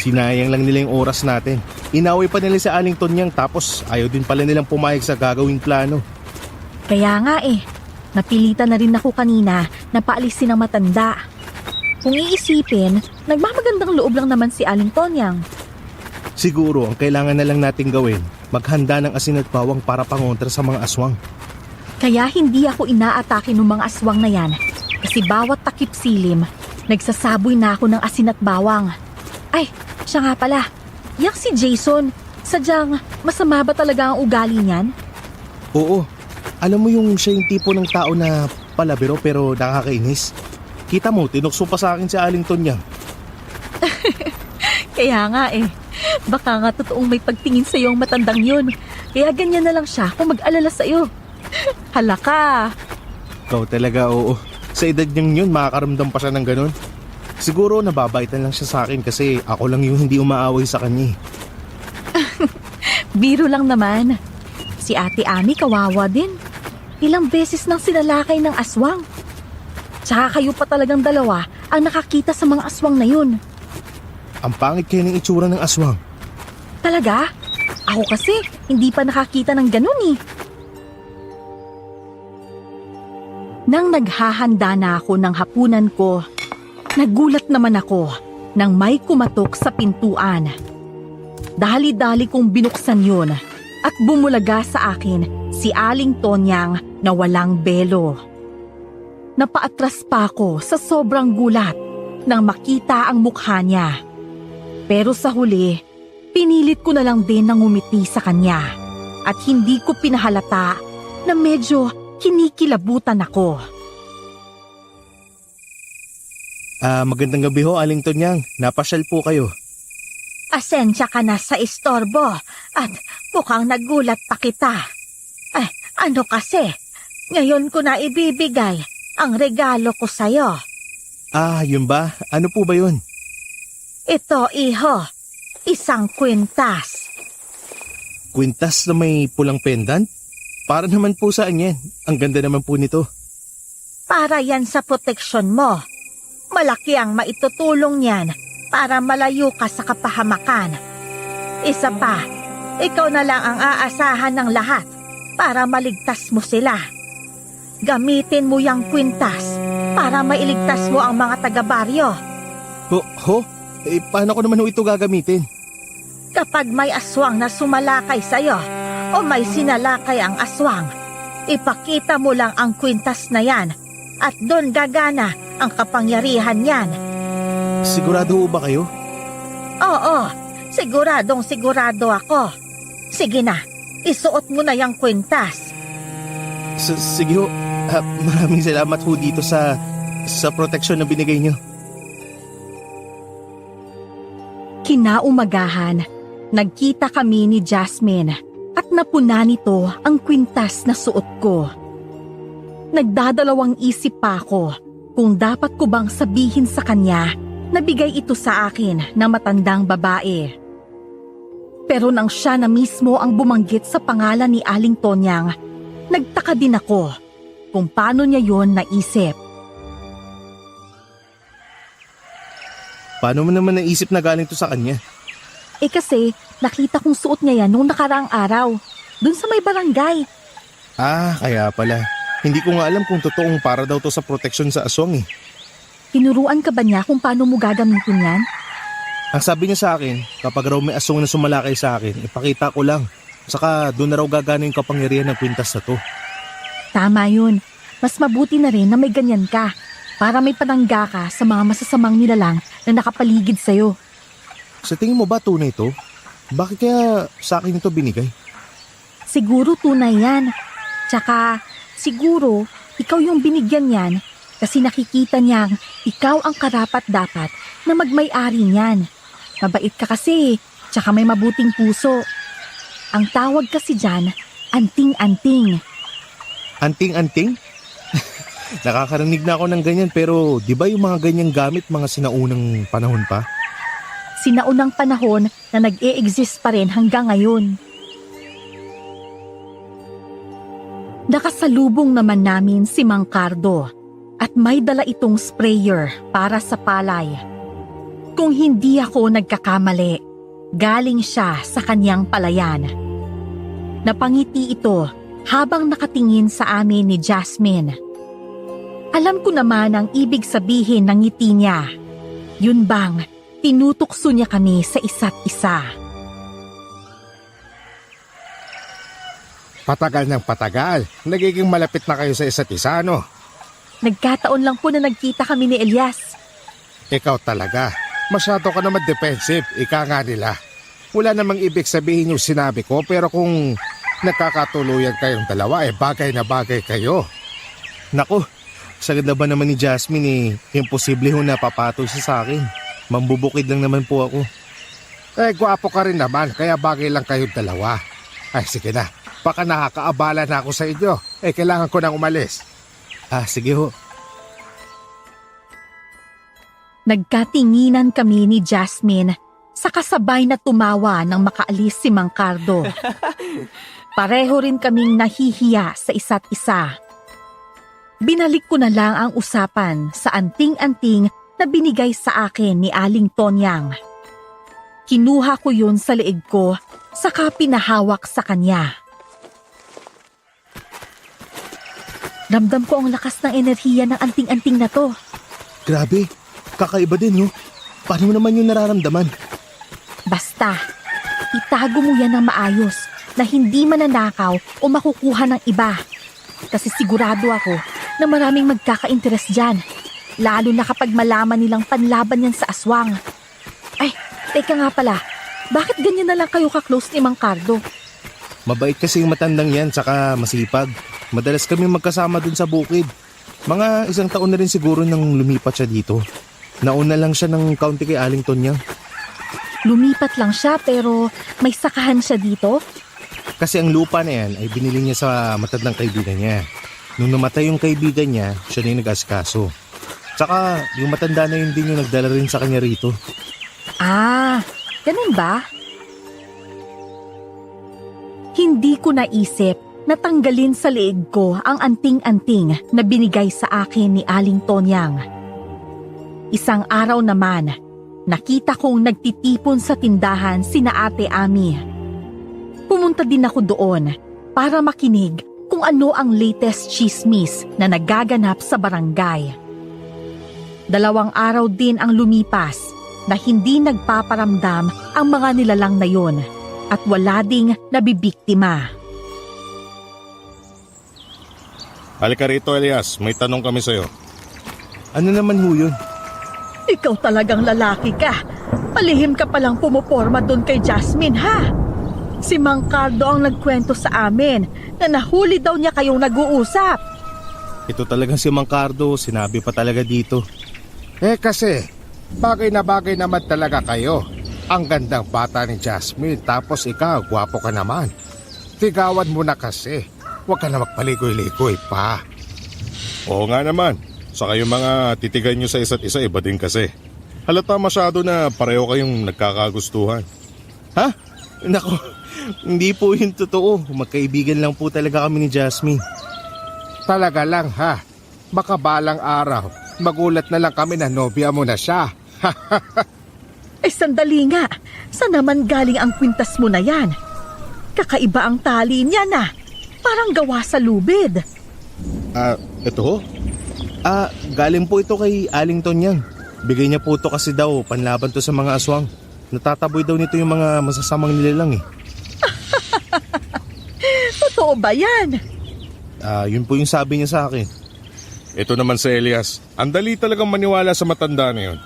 Sinayang lang nila yung oras natin. Inaway pa nila sa Aling Tonyang tapos ayaw din pala nilang pumayag sa gagawing plano. Kaya nga napilitan na rin ako kanina na paalisin ang matanda. Kung iisipin, nagmamagandang loob lang naman si Aling Tonyang. Siguro ang kailangan na lang nating gawin, maghanda ng asin at bawang para pangontra sa mga aswang. Kaya hindi ako inaatake ng mga aswang na yan kasi bawat takip silim, nagsasaboy na ako ng asin at bawang. Ay, siya nga pala, yak si Jason, sadyang masama ba talaga ang ugali niyan? Oo, alam mo yung siya yung tipo ng tao na palabiro pero nakakainis. Kita mo, tinukso pa sa akin si Aling Tonyang. Kaya nga baka nga totoong may pagtingin sa iyo ang matandang yun. Kaya ganyan na lang siya kung mag-alala sa iyo. Hala ka! Ikaw talaga, oo. Sa edad niyang yun, makakaramdam pa siya ng ganun. Siguro nababaitan lang siya sa akin kasi ako lang yung hindi umaaway sa kanya. Biro lang naman. Si Ate Ami kawawa din. Ilang beses nang sinalakay ng aswang. Tsaka kayo pa talagang dalawa ang nakakita sa mga aswang na yun. Ang pangit kayo ng itsura ng aswang. Talaga? Ako kasi hindi pa nakakita ng ganun eh. Nang naghahanda na ako ng hapunan ko, nagulat naman ako nang may kumatok sa pintuan. Dali-dali kong binuksan yun at bumulaga sa akin si Aling Tonyang na walang belo. Napaatras pa ako sa sobrang gulat nang makita ang mukha niya. Pero sa huli, pinilit ko na lang din na ngumiti sa kanya at hindi ko pinahalata na medyo kinikilabutan ako. Magandang gabi ho, Aling Tonyang. Napasyal po kayo. Asensya ka na sa istorbo at mukhang nagulat pa kita. Ay, ano kasi? Ngayon ko na ibibigay ang regalo ko sa'yo. Yun ba? Ano po ba yun? Ito, iho. Isang kwintas. Kwintas na may pulang pendant? Para naman po saan yan? Ang ganda naman po nito. Para yan sa proteksyon mo. Malaki ang maitutulong niyan para malayo ka sa kapahamakan. Isa pa, ikaw na lang ang aasahan ng lahat para maligtas mo sila. Gamitin mo yung kwintas para mailigtas mo ang mga taga-baryo. Ho? Paano ko naman ho ito gagamitin? Kapag may aswang na sumalakay sa'yo o may sinalakay ang aswang, ipakita mo lang ang kwintas na yan at doon gagana ang kapangyarihan niyan. Sigurado ho ba kayo? Oo, siguradong sigurado ako. Sige na, isuot mo na yung kwintas. Sige ho. Maraming salamat ho dito sa proteksyon na binigay niyo. Kinaumagahan, nagkita kami ni Jasmine at napuna nito ang kwintas na suot ko. Nagdadalawang isip pa ako kung dapat ko bang sabihin sa kanya na bigay ito sa akin ng matandang babae. Pero nang siya na mismo ang bumanggit sa pangalan ni Aling Tonyang, nagtaka din ako kung paano niya yon naisip. Paano mo naman naisip na galing to sa kanya? Kasi nakita kong suot niya yan nung nakaraang araw, dun sa may barangay. Kaya pala. Hindi ko nga alam kung totoong para daw to sa proteksyon sa aswang eh. Tinuruan ka ba niya kung paano mo gagamitin yan? Ang sabi niya sa akin, kapag raw may aswang na sumalakay sa akin, ipakita ko lang. Saka doon na raw gagana yung kapangyarihan ng kwintas na to. Tama yun. Mas mabuti na rin na may ganyan ka para may panangga ka sa mga masasamang nilalang na nakapaligid sa'yo. Sa tingin mo ba tunay to? Bakit kaya sa akin ito binigay? Siguro tunay yan. Tsaka siguro ikaw yung binigyan yan kasi nakikita niyang ikaw ang karapat-dapat na magmay-ari niyan. Mabait ka kasi, tsaka may mabuting puso. Ang tawag kasi dyan, anting-anting. Anting-anting? Nakakarinig na ako ng ganyan pero di ba yung mga ganyang gamit mga sinaunang panahon pa? Sinaunang panahon na nag-e-exist pa rin hanggang ngayon. Nakasalubong naman namin si Mang Cardo at may dala itong sprayer para sa palay. Kung hindi ako nagkakamali, galing siya sa kanyang palayan. Napangiti ito habang nakatingin sa amin ni Jasmine. Alam ko naman ang ibig sabihin ng ngiti niya. Yun bang tinutukso niya kami sa isa't isa. Patagal ng patagal. Nagiging malapit na kayo sa isa't isa, no? Nagkataon lang po na nagkita kami ni Elias. Ikaw talaga. Masyado ka naman defensive. Ika nga nila. Wala namang ibig sabihin yung sinabi ko pero kung nagkakatuluyan kayong dalawa bagay na bagay kayo. Nako, sa ganda ba naman ni Jasmine imposible ho na papatol siya sa akin. Mambubukid lang naman po ako. Gwapo ka rin naman kaya bagay lang kayong dalawa. Ay sige na, baka nakakaabala na ako sa inyo. Kailangan ko nang umalis. Sige ho. Nagkatinginan kami ni Jasmine sa kasabay na tumawa nang makaalis si Mang Cardo. Pareho rin kaming nahihiya sa isa't isa. Binalik ko na lang ang usapan sa anting-anting na binigay sa akin ni Aling Tonyang. Kinuha ko yun sa leeg ko, saka pinahawak sa kanya. Ramdam ko ang lakas ng enerhiya ng anting-anting na to. Grabe, kakaiba din no? Paano mo naman yung nararamdaman? Basta, itago mo yan ng maayos na hindi mananakaw o makukuha ng iba. Kasi sigurado ako na maraming magkaka-interest dyan. Lalo na kapag malaman nilang panlaban yan sa aswang. Ay, teka nga pala, bakit ganyan na lang kayo ka-close ni Mang Cardo? Mabait kasi yung matandang yan, saka masipag. Madalas kami magkasama dun sa bukid. Mga 1 taon na rin siguro nang lumipat siya dito. Nauna lang siya ng kaunti kay Aling Tonyang. Lumipat lang siya pero may sakahan siya dito? Kasi ang lupa na yan ay binili niya sa matandang kaibigan niya. Nung namatay yung kaibigan niya, siya na yung nag-asikaso. Tsaka yung matanda na yun din yung nagdala rin sa kanya rito. Ah, ganun ba? Hindi ko naisip na tanggalin sa leeg ko ang anting-anting na binigay sa akin ni Aling Tonyang. Isang araw naman, nakita kong nagtitipon sa tindahan sina Ate Ami. Pumunta din ako doon para makinig kung ano ang latest chismis na nagaganap sa barangay. 2 araw din ang lumipas na hindi nagpaparamdam ang mga nilalang na yon at wala ding nabibiktima. Halika rito, Elias. May tanong kami sa'yo. Ano naman ho yun? Ikaw talagang lalaki ka. Palihim ka palang pumuporma doon kay Jasmine, ha? Si Mang Cardo ang nagkwento sa amin na nahuli daw niya kayong nag-uusap. Ito talagang si Mang Cardo, sinabi pa talaga dito. Kasi, bagay na bagay naman talaga kayo. Ang gandang bata ni Jasmine, tapos ikaw, gwapo ka naman. Tigawan mo na kasi. Huwag ka na magpaligoy-ligoy pa. Oo nga naman. Saka yung mga titigan nyo sa isa't isa, iba din kasi. Halata masyado na pareho kayong nagkakagustuhan. Ha? Nako, hindi po yun totoo. Magkaibigan lang po talaga kami ni Jasmine. Talaga lang ha. Makabalang araw, magulat na lang kami na nobya mo na siya. Sandali nga. Saan naman galing ang kwintas mo na yan? Kakaiba ang tali niya na. Parang gawa sa lubid. Ito ho? Galing po ito kay Aling Tonyang. Bigay niya po ito kasi daw panlaban to sa mga aswang. Natataboy daw nito yung mga masasamang nilalang eh. Totoo ba yan? Yun po yung sabi niya sa akin. Ito naman si Elias. Ang dali talagang maniwala sa matanda na yun.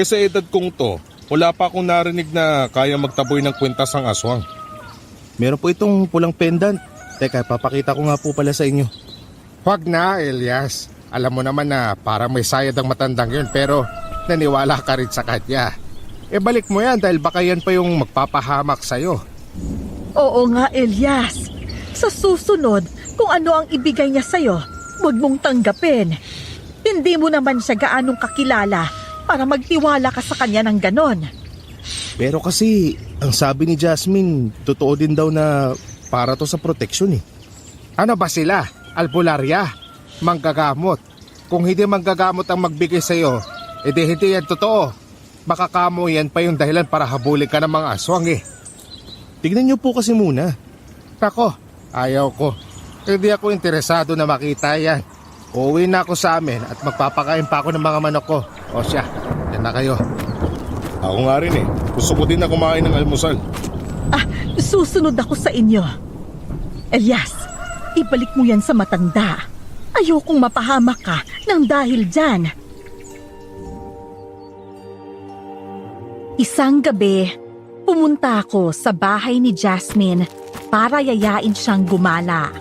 Sa edad kong to, wala pa akong narinig na kaya magtaboy ng kwintas ang aswang. Meron po itong pulang pendant. Teka, papakita ko nga po pala sa inyo. Huwag na, Elias. Alam mo naman na parang may sayad ang matandang yun pero naniwala ka rin sa kanya. Balik mo yan dahil baka yan pa yung magpapahamak sa'yo. Oo nga, Elias. Sa susunod, kung ano ang ibigay niya sa'yo, huwag mong tanggapin. Hindi mo naman siya gaanong kakilala para magtiwala ka sa kanya ng ganon. Pero kasi, ang sabi ni Jasmine, totoo din daw na para to sa proteksyon eh. Ano ba sila? Albularya? Manggagamot? Kung hindi manggagamot ang magbigay sa'yo, hindi yan totoo. Baka kamo yan pa yung dahilan para habulin ka ng mga aswang eh. Tignan niyo po kasi muna. Tako, ayaw ko. Hindi ako interesado na makita yan. Uuwi na ako sa amin at magpapakain pa ako ng mga manok ko. O siya, yan na kayo. Ako nga rin eh. Gusto ko din na kumain ng almusal. Susunod ako sa inyo. Elias, ibalik mo yan sa matanda. Ayokong mapahamak ka ng dahil dyan. Isang gabi, pumunta ako sa bahay ni Jasmine para yayain siyang gumala.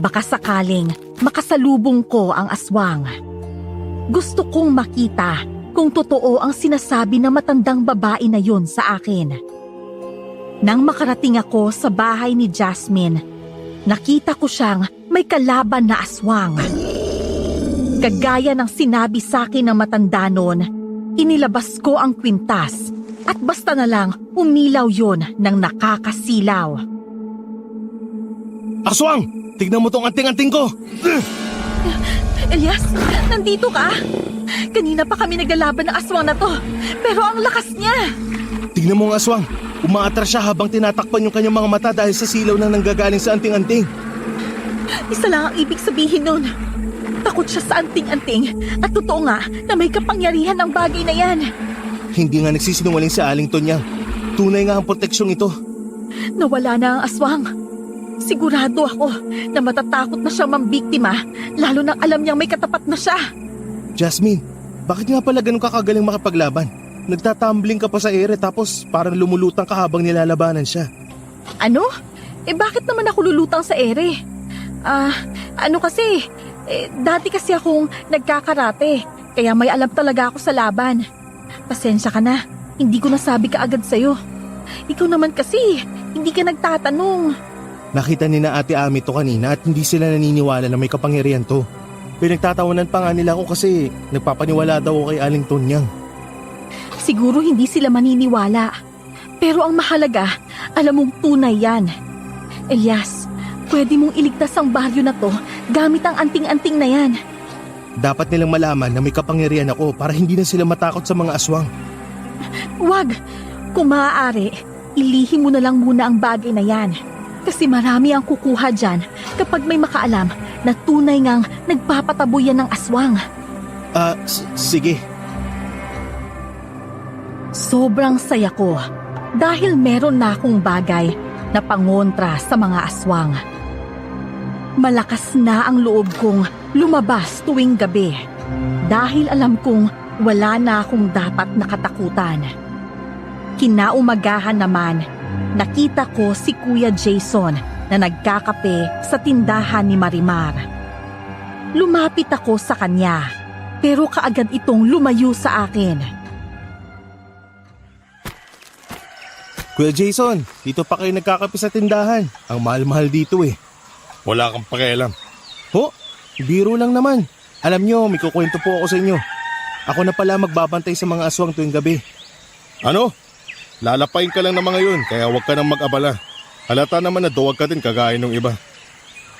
Baka sakaling makasalubong ko ang aswang. Gusto kong makita kung totoo ang sinasabi ng matandang babae na yon sa akin. Nang makarating ako sa bahay ni Jasmine, nakita ko siyang may kalaban na aswang. Kagaya ng sinabi sa akin ng matanda noon, inilabas ko ang kwintas At basta na lang umilaw yon ng nakakasilaw. Aswang! Tignan mo tong anting-anting ko! Elias, nandito ka? Kanina pa kami naglalaban ng aswang na to, pero ang lakas niya. Tignan mo ang aswang. Umaatras siya habang tinatakpan yung kanyang mga mata dahil sa silaw na nanggagaling sa anting-anting. Isa lang ang ibig sabihin nun. Takot siya sa anting-anting at totoo nga na may kapangyarihan ang bagay na yan. Hindi nga nagsisinungaling si Aling Tonyang. Tunay nga ang proteksyong ito. Nawala na ang aswang. Sigurado ako na matatakot na siyang mambiktima, lalo nang alam niyang may katapat na siya. Jasmine, bakit nga pala ganun ka kagaling makipaglaban? Nagtatumbling ka pa sa ere tapos parang lumulutang ka habang nilalabanan siya. Ano? Bakit naman ako lulutang sa ere? Dati kasi akong nagkakarate, kaya may alam talaga ako sa laban. Pasensya ka na, hindi ko nasabi ka agad sa'yo. Ikaw naman kasi, hindi ka nagtatanong. Nakita ni na Ate Ami to kanina at hindi sila naniniwala na may kapangyarihan to. Pinagtatawanan pa nga nila ako kasi nagpapaniwala daw ako kay Aling Tonyang. Siguro hindi sila maniniwala. Pero ang mahalaga, alam mong tunay yan. Elias, pwede mong iligtas ang baryo na to gamit ang anting-anting na yan. Dapat nilang malaman na may kapangyarihan ako para hindi na sila matakot sa mga aswang. Wag! Kung maaari, ilihim mo na lang muna ang bagay na yan. Kasi marami ang kukuha dyan kapag may makaalam na tunay ngang nagpapataboy yan ng aswang. Sige. Sobrang saya ko dahil meron na akong bagay na pangontra sa mga aswang. Malakas na ang loob kong lumabas tuwing gabi dahil alam kong wala na akong dapat nakatakutan. Kinaumagahan naman, nakita ko si Kuya Jason na nagkakape sa tindahan ni Marimar. Lumapit ako sa kanya, pero kaagad itong lumayo sa akin. Kuya Jason, dito pa kayo nagkakape sa tindahan. Ang mahal-mahal dito eh. Wala kang pakialam. Ho? Biro lang naman. Alam nyo, may kukwento po ako sa inyo. Ako na pala magbabantay sa mga aswang tuwing gabi. Ano? Lalapain ka lang ng mga yun, kaya huwag ka nang mag-abala. Halata naman na duwag ka din kagaya ng iba.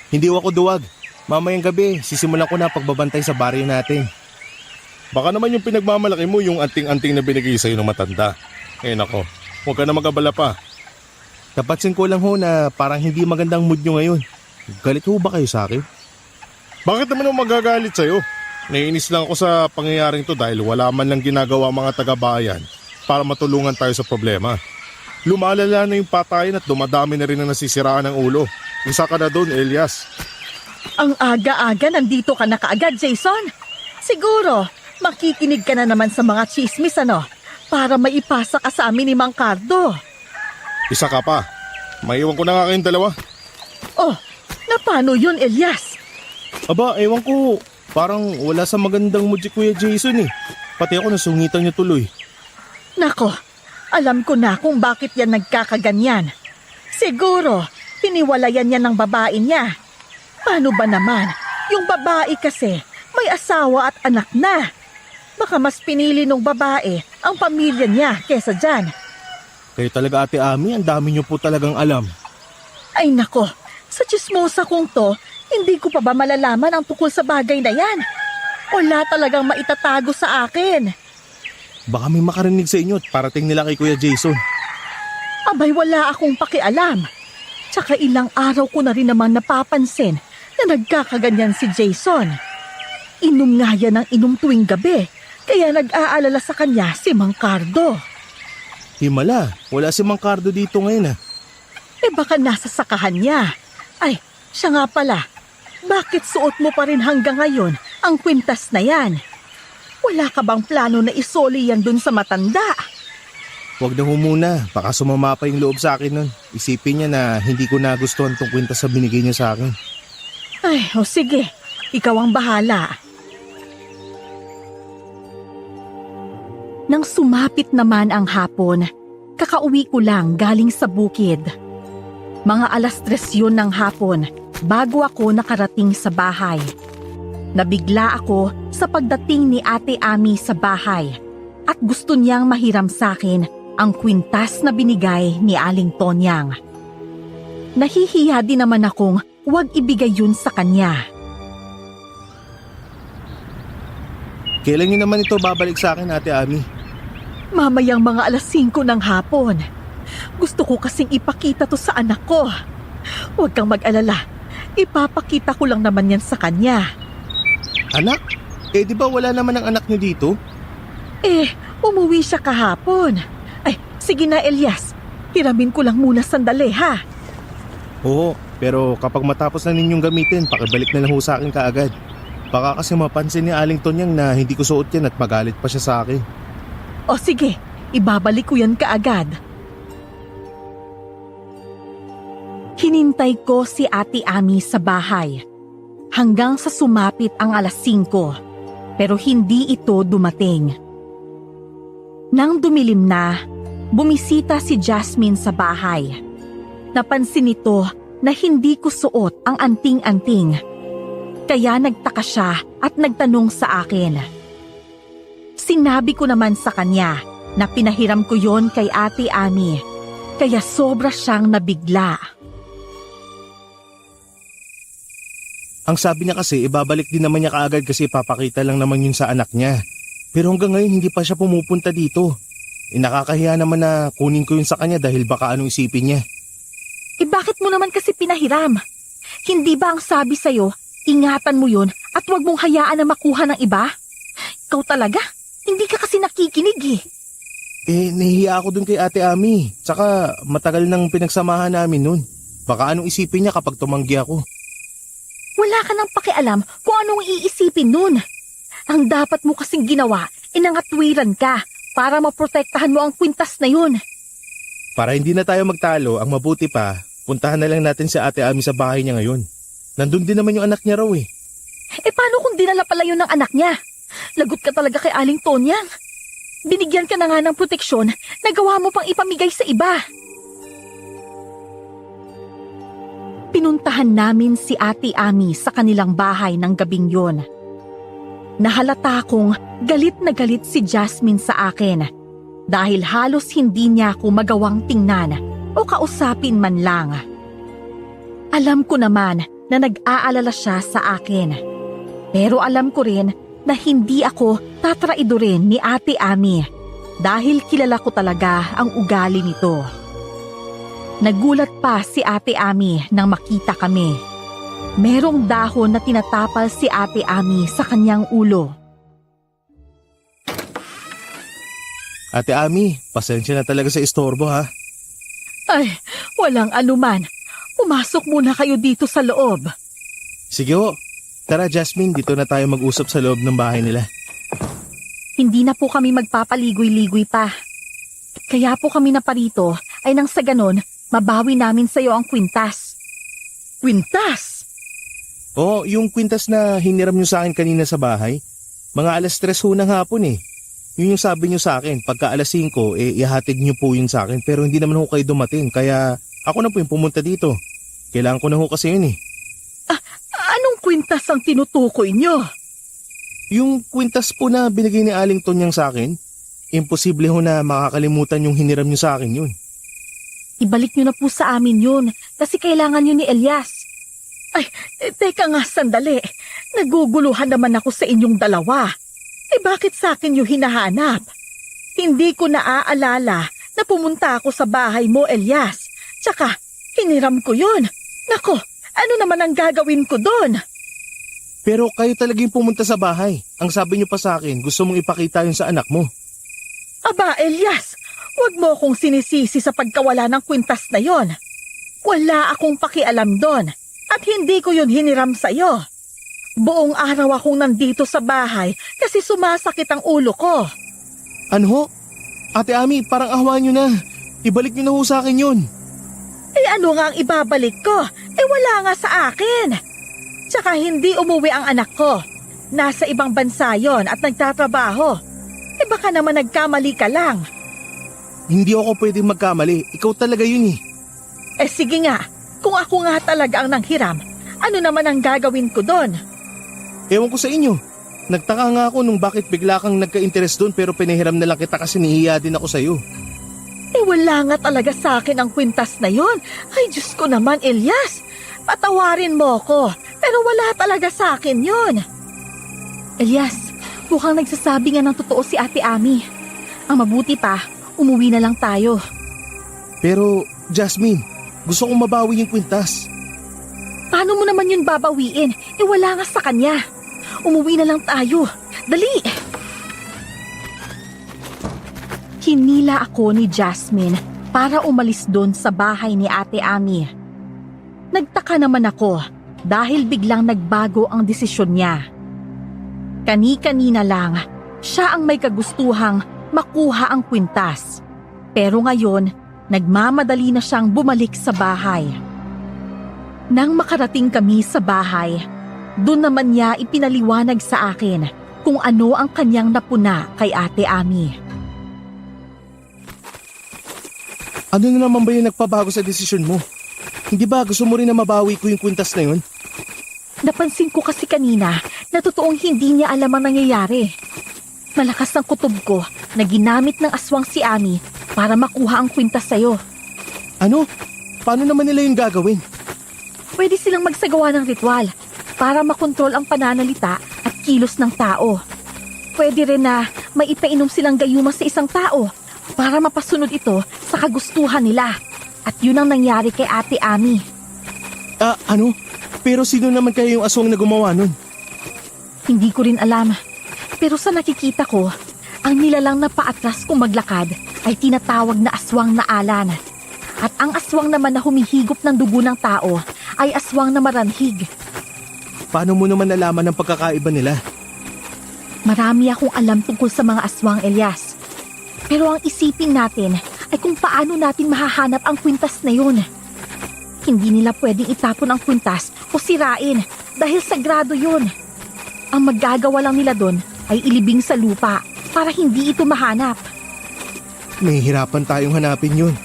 Hindi ako duwag. Mamayang gabi, sisimulan ko na pagbabantay sa baryo natin. Baka naman yung pinagmamalaki mo yung anting-anting na binigay sa'yo ng matanda. Nako, huwag ka na mag-abala pa. Napansin ko lang ho na parang hindi magandang mood nyo ngayon. Galit ho ba kayo sa akin? Bakit naman ako magagalit sa'yo? Naiinis lang ako sa pangyayaring to dahil wala man lang ginagawa mga taga-bayan para matulungan tayo sa problema. Lumalala na yung patayan at dumadami na rin ang nasisiraan ng ulo. Isa ka na doon, Elias. Ang aga-aga nandito ka na kaagad, Jason. Siguro, makikinig ka na naman sa mga chismis, ano? Para maipasa ka sa amin ni Mang Cardo. Isa ka pa. Maiwan ko na nga kayong dalawa. Oh, napano yun, Elias? Aba, ewan ko. Parang wala sa magandang mood si Kuya Jason eh. Pati ako nasungitan niya tuloy. Nako, alam ko na kung bakit yan nagkakaganyan. Siguro, hiniwalayan niya ng babae niya. Paano ba naman? Yung babae kasi, may asawa at anak na. Baka mas pinili ng babae ang pamilya niya kesa dyan. Kayo talaga Ate Ami, ang dami niyo po talagang alam. Ay nako, sa chismosa kong to, hindi ko pa ba malalaman ang tungkol sa bagay na yan? Wala talagang maitatago sa akin. Baka may makarinig sa inyo at parating nila kay Kuya Jason. Abay wala akong pakialam. Tsaka ilang araw ko na rin naman napapansin na nagkakaganyan si Jason. Inom nga yan ng inom tuwing gabi, kaya nag-aalala sa kanya si Mang Cardo. Himala, wala si Mang Cardo dito ngayon ah. Baka nasa sakahan niya. Ay, siya nga pala. Bakit suot mo pa rin hanggang ngayon ang kwintas na yan? Wala ka bang plano na isoli yan dun sa matanda? Huwag na ho muna, baka sumama pa yung loob sa akin nun. Isipin niya na hindi ko nagustuhan tong kwintas sa binigay niya sa akin. Ay, o sige, ikaw ang bahala. Nang sumapit naman ang hapon, kakauwi ko lang galing sa bukid. Mga 3:00 yun ng hapon bago ako nakarating sa bahay. Nabigla ako sa pagdating ni Ate Ami sa bahay at gusto niyang mahiram sa akin ang kwintas na binigay ni Aling Tonyang. Nahihiya din naman akong huwag ibigay yun sa kanya. Kailan niyo naman ito babalik sa akin, Ate Ami? Mamayang mga 5:00 ng hapon. Gusto ko kasing ipakita to sa anak ko. Huwag kang mag-alala. Ipapakita ko lang naman yan sa kanya. Anak? Di ba wala naman ang anak niyo dito? Umuwi siya kahapon. Ay, sige na Elias. Hiramin ko lang muna sandali ha. Oo, pero kapag matapos na ninyong gamitin, pakibalik na lang ho sa akin kaagad. Baka kasi mapansin ni Aling Tonyang na hindi ko suot yan at magalit pa siya sa akin. O sige, ibabalik ko yan kaagad. Hinintay ko si Ate Ami sa bahay hanggang sa sumapit ang 5:00 pero hindi ito dumating. Nang dumilim na, bumisita si Jasmine sa bahay. Napansin nito na hindi ko suot ang anting-anting. Kaya nagtaka siya at nagtanong sa akin. Sinabi ko naman sa kanya na pinahiram ko yon kay Ate Ami, kaya sobra siyang nabigla. Ang sabi niya kasi ibabalik din naman niya kaagad kasi ipapakita lang naman yun sa anak niya. Pero hanggang ngayon hindi pa siya pumupunta dito. Nakakahiya naman na kunin ko yun sa kanya dahil baka anong isipin niya. Bakit mo naman kasi pinahiram? Hindi ba ang sabi sa'yo, ingatan mo yun at huwag mong hayaan na makuha ng iba? Ikaw talaga, hindi ka kasi nakikinig Nahihiya ako dun kay Ate Ami. Tsaka matagal nang pinagsamahan namin nun. Baka anong isipin niya kapag tumanggi ako. Wala ka nang pakialam kung anong iisipin nun. Ang dapat mo kasing ginawa, inangatwiran ka para maprotektahan mo ang kwintas na yun. Para hindi na tayo magtalo, ang mabuti pa, puntahan na lang natin si Ate Ami sa bahay niya ngayon. Nandun din naman yung anak niya raw . Paano kung dinala pala yun ng anak niya? Lagot ka talaga kay Aling Tonyang. Binigyan ka na nga ng proteksyon, nagawa mo pang ipamigay sa iba. Pinuntahan namin si Ate Ami sa kanilang bahay ng gabing yon. Nahalata kong galit na galit si Jasmine sa akin dahil halos hindi niya ako magawang tingnan o kausapin man lang. Alam ko naman na nag-aalala siya sa akin. Pero alam ko rin na hindi ako tatraidorin ni Ate Ami dahil kilala ko talaga ang ugali nito. Nagulat pa si Ate Ami nang makita kami. Merong dahon na tinatapal si Ate Ami sa kanyang ulo. Ate Ami, pasensya na talaga sa istorbo ha. Ay, walang anuman. Pumasok muna kayo dito sa loob. Sige ho. Tara Jasmine, dito na tayo mag-usap sa loob ng bahay nila. Hindi na po kami magpapaligoy-ligoy pa. Kaya po kami naparito ay nang sa ganon, mabawi namin sa iyo ang kwintas. Kwintas? Oo, yung kwintas na hiniram niyo sa akin kanina sa bahay. Mga 3:00 ho ng hapon . Yun yung sabi niyo sa akin, pagka 5:00, ihatid niyo po yun sa akin. Pero hindi naman ho kayo dumating, kaya ako na po yung pumunta dito. Kailangan ko na ho kasi yun . Anong kwintas ang tinutukoy niyo? Yung kwintas po na binigay ni Aling Tonyang sa akin, imposible ho na makakalimutan yung hiniram niyo sa akin yun. Ibalik niyo na po sa amin yun kasi kailangan yun ni Elias. Ay, teka nga sandali. Naguguluhan naman ako sa inyong dalawa. Bakit sa akin yung hinahanap? Hindi ko naaalala na pumunta ako sa bahay mo, Elias. Tsaka, hiniram ko yun. Nako, ano naman ang gagawin ko doon? Pero kayo talaga yung pumunta sa bahay. Ang sabi niyo pa sa akin, gusto mong ipakita yun sa anak mo. Aba, Elias, huwag mo akong sinisisi sa pagkawala ng kwintas na yon. Wala akong pakialam doon at hindi ko yun hiniram sa'yo. Buong araw akong nandito sa bahay kasi sumasakit ang ulo ko. Ano ho? Ate Ami, parang ahawan niyo na. Ibalik niyo na ho sa akin yun. Ano nga ang ibabalik ko? Wala nga sa akin. Tsaka hindi umuwi ang anak ko. Nasa ibang bansa yon at nagtatrabaho. Baka naman nagkamali ka lang. Hindi ako pwedeng magkamali. Ikaw talaga yun . Sige nga, kung ako nga talaga ang nanghiram, ano naman ang gagawin ko doon? Ewan ko sa inyo. Nagtaka nga ako nung bakit bigla kang nagka-interest doon pero pinahiram na lang kita kasi nahihiya din ako sa'yo. Wala nga talaga sa akin ang kwintas na yon. Ay, Diyos ko naman, Elias. Patawarin mo ko, pero wala talaga sa akin yon. Elias, mukhang nagsasabi nga ng totoo si Ate Ami. Ang mabuti pa, umuwi na lang tayo. Pero, Jasmine, gusto kong mabawi yung kwintas. Paano mo naman yun babawiin? Wala nga sa kanya. Umuwi na lang tayo. Dali! Hinila ako ni Jasmine para umalis doon sa bahay ni Ate Ami. Nagtaka naman ako dahil biglang nagbago ang desisyon niya. Kani-kanina lang, siya ang may kagustuhang makuha ang kwintas. Pero ngayon, nagmamadali na siyang bumalik sa bahay. Nang makarating kami sa bahay, doon naman niya ipinaliwanag sa akin kung ano ang kanyang napuna kay Ate Ami. Ano na naman ba yung nagpabago sa desisyon mo? Hindi ba gusto mo rin na mabawi ko yung kwintas na yun? Napansin ko kasi kanina na totoong hindi niya alam ang nangyayari. Malakas ang kutob ko na ginamit ng aswang si Ami para makuha ang kwintas sa'yo. Ano? Paano naman nila yung gagawin? Pwede silang magsagawa ng ritual para makontrol ang pananalita at kilos ng tao. Pwede rin na maipainom silang gayuma sa isang tao para mapasunod ito sa kagustuhan nila. At yun ang nangyari kay Ate Ami. Ano? Pero sino naman kaya yung aswang na gumawa nun? Hindi ko rin alam. Pero sa nakikita ko, ang nilalang na paatras kong maglakad ay tinatawag na aswang na Alan. At ang aswang naman na humihigop ng dugo ng tao ay aswang na Maranhig. Paano mo naman nalaman ang pagkakaiba nila? Marami akong alam tungkol sa mga aswang, Elias. Pero ang isipin natin ay kung paano natin mahahanap ang kwintas na yun. Hindi nila pwedeng itapon ang kwintas o sirain dahil sagrado yun. Ang maggagawa lang nila doon ay ilibing sa lupa para hindi ito mahanap. May hirapan tayong hanapin yun.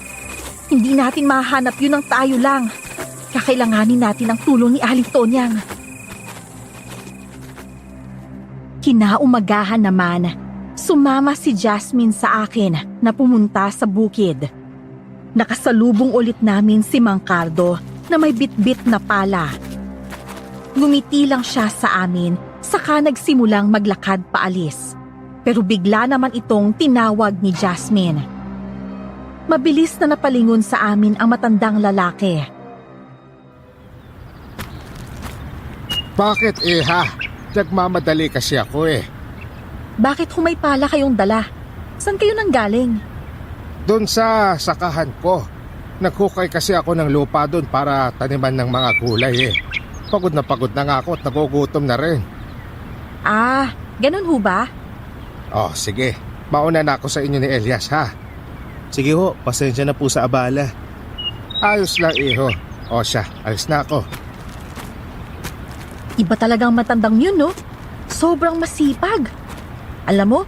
Hindi natin mahanap yun ng tayo lang. Kakailanganin natin ang tulong ni Aling Tonyang. Kinaumagahan naman, sumama si Jasmine sa akin na pumunta sa bukid. Nakasalubong ulit namin si Mang Cardo na may bitbit na pala. Ngumiti lang siya sa amin, saka nagsimulang maglakad paalis. Pero bigla naman itong tinawag ni Jasmine. Mabilis na napalingon sa amin ang matandang lalaki. Bakit ha? Nagmamadali kasi ako Bakit humay pala kayong dala? Saan kayo nanggaling? Doon sa sakahan ko. Naghukay kasi ako ng lupa doon para taniman ng mga gulay Pagod na nga ako at nagugutom na rin. Ganun ho ba? Oh, sige. Mauna na ako sa inyo ni Elias ha. Sige ho, pasensya na po sa abala. Ayos lang iho. O siya, ayos na ako. Iba talagang matandang yun, no? Sobrang masipag. Alam mo,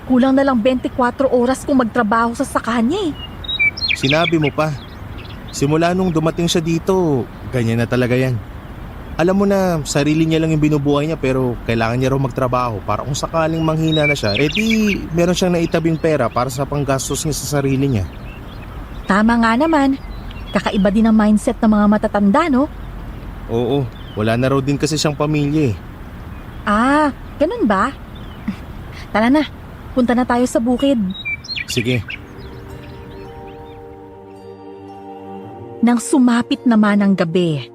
kulang na lang 24 oras kung magtrabaho sa sakahan niya Sinabi mo pa. Simula nung dumating siya dito, ganyan na talaga yan. Alam mo na, sarili niya lang yung binubuhay niya pero kailangan niya raw magtrabaho para kung sakaling manghina na siya, di meron siyang naitabing pera para sa panggastos niya sa sarili niya. Tama nga naman. Kakaiba din ang mindset ng mga matatanda, no? Oo, wala na raw din kasi siyang pamilya Ganun ba? Tara na, punta na tayo sa bukid. Sige. Nang sumapit naman ang gabi,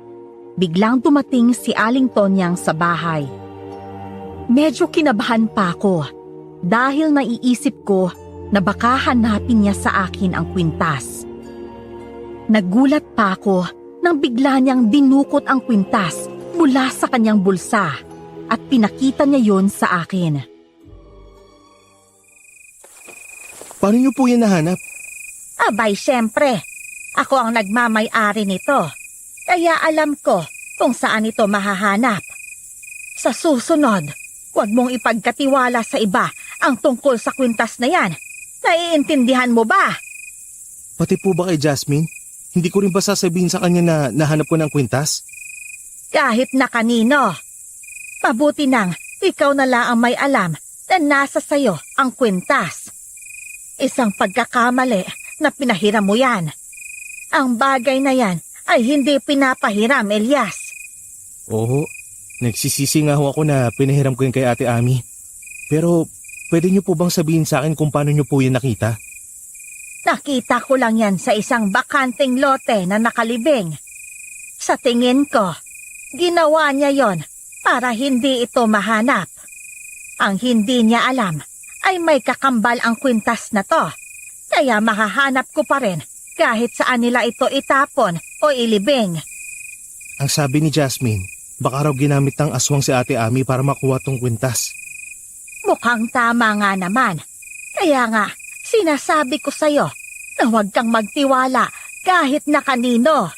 biglang dumating si Aling Tonyang sa bahay. Medyo kinabahan pa ako dahil naiisip ko na baka hanapin niya sa akin ang kwintas. Nagulat pa ako nang bigla niyang dinukot ang kwintas mula sa kanyang bulsa at pinakita niya yon sa akin. Paano niyo po yan nahanap? Abay, syempre. Ako ang nagmamay-ari nito. Kaya alam ko kung saan ito mahahanap. Sa susunod, huwag mong ipagkatiwala sa iba ang tungkol sa kwintas na yan. Naiintindihan mo ba? Pati po ba kay Jasmine? Hindi ko rin ba sasabihin sa kanya na nahanap ko ng kwintas? Kahit na kanino. Mabuti nang ikaw na lang ang may alam na nasa sayo ang kwintas. Isang pagkakamali na pinahiram mo yan. Ang bagay na yan ay hindi pinapahiram, Elias. Oo, nagsisisi nga ho ako na pinahiram ko yun kay Ate Ami. Pero pwede niyo po bang sabihin sa akin kung paano niyo po yun nakita? Nakita ko lang yan sa isang bakanting lote na nakalibing. Sa tingin ko, ginawa niya yon para hindi ito mahanap. Ang hindi niya alam ay may kakambal ang kwintas na to, kaya mahahanap ko pa rin kahit saan nila ito itapon o ilibing. Ang sabi ni Jasmine, baka raw ginamit ng aswang si Ate Ami para makuha tong kwintas. Mukhang tama nga naman. Kaya nga, sinasabi ko sa'yo na huwag kang magtiwala kahit na kanino.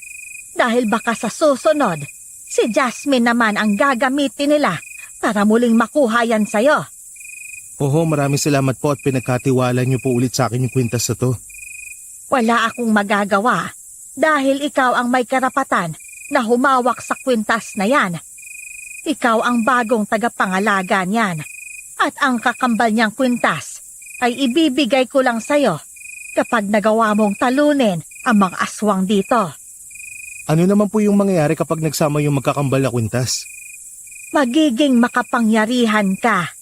Dahil baka sa susunod, si Jasmine naman ang gagamitin nila para muling makuha yan sa'yo. Oo, maraming salamat po at pinagkatiwala niyo po ulit sa akin yung kwintas na to. Wala akong magagawa dahil ikaw ang may karapatan na humawak sa kwintas na yan. Ikaw ang bagong tagapangalaga niyan at ang kakambal niyang kwintas ay ibibigay ko lang sa'yo kapag nagawa mong talunin ang mga aswang dito. Ano naman po yung mangyayari kapag nagsama yung magkakambal na kwintas? Magiging makapangyarihan ka,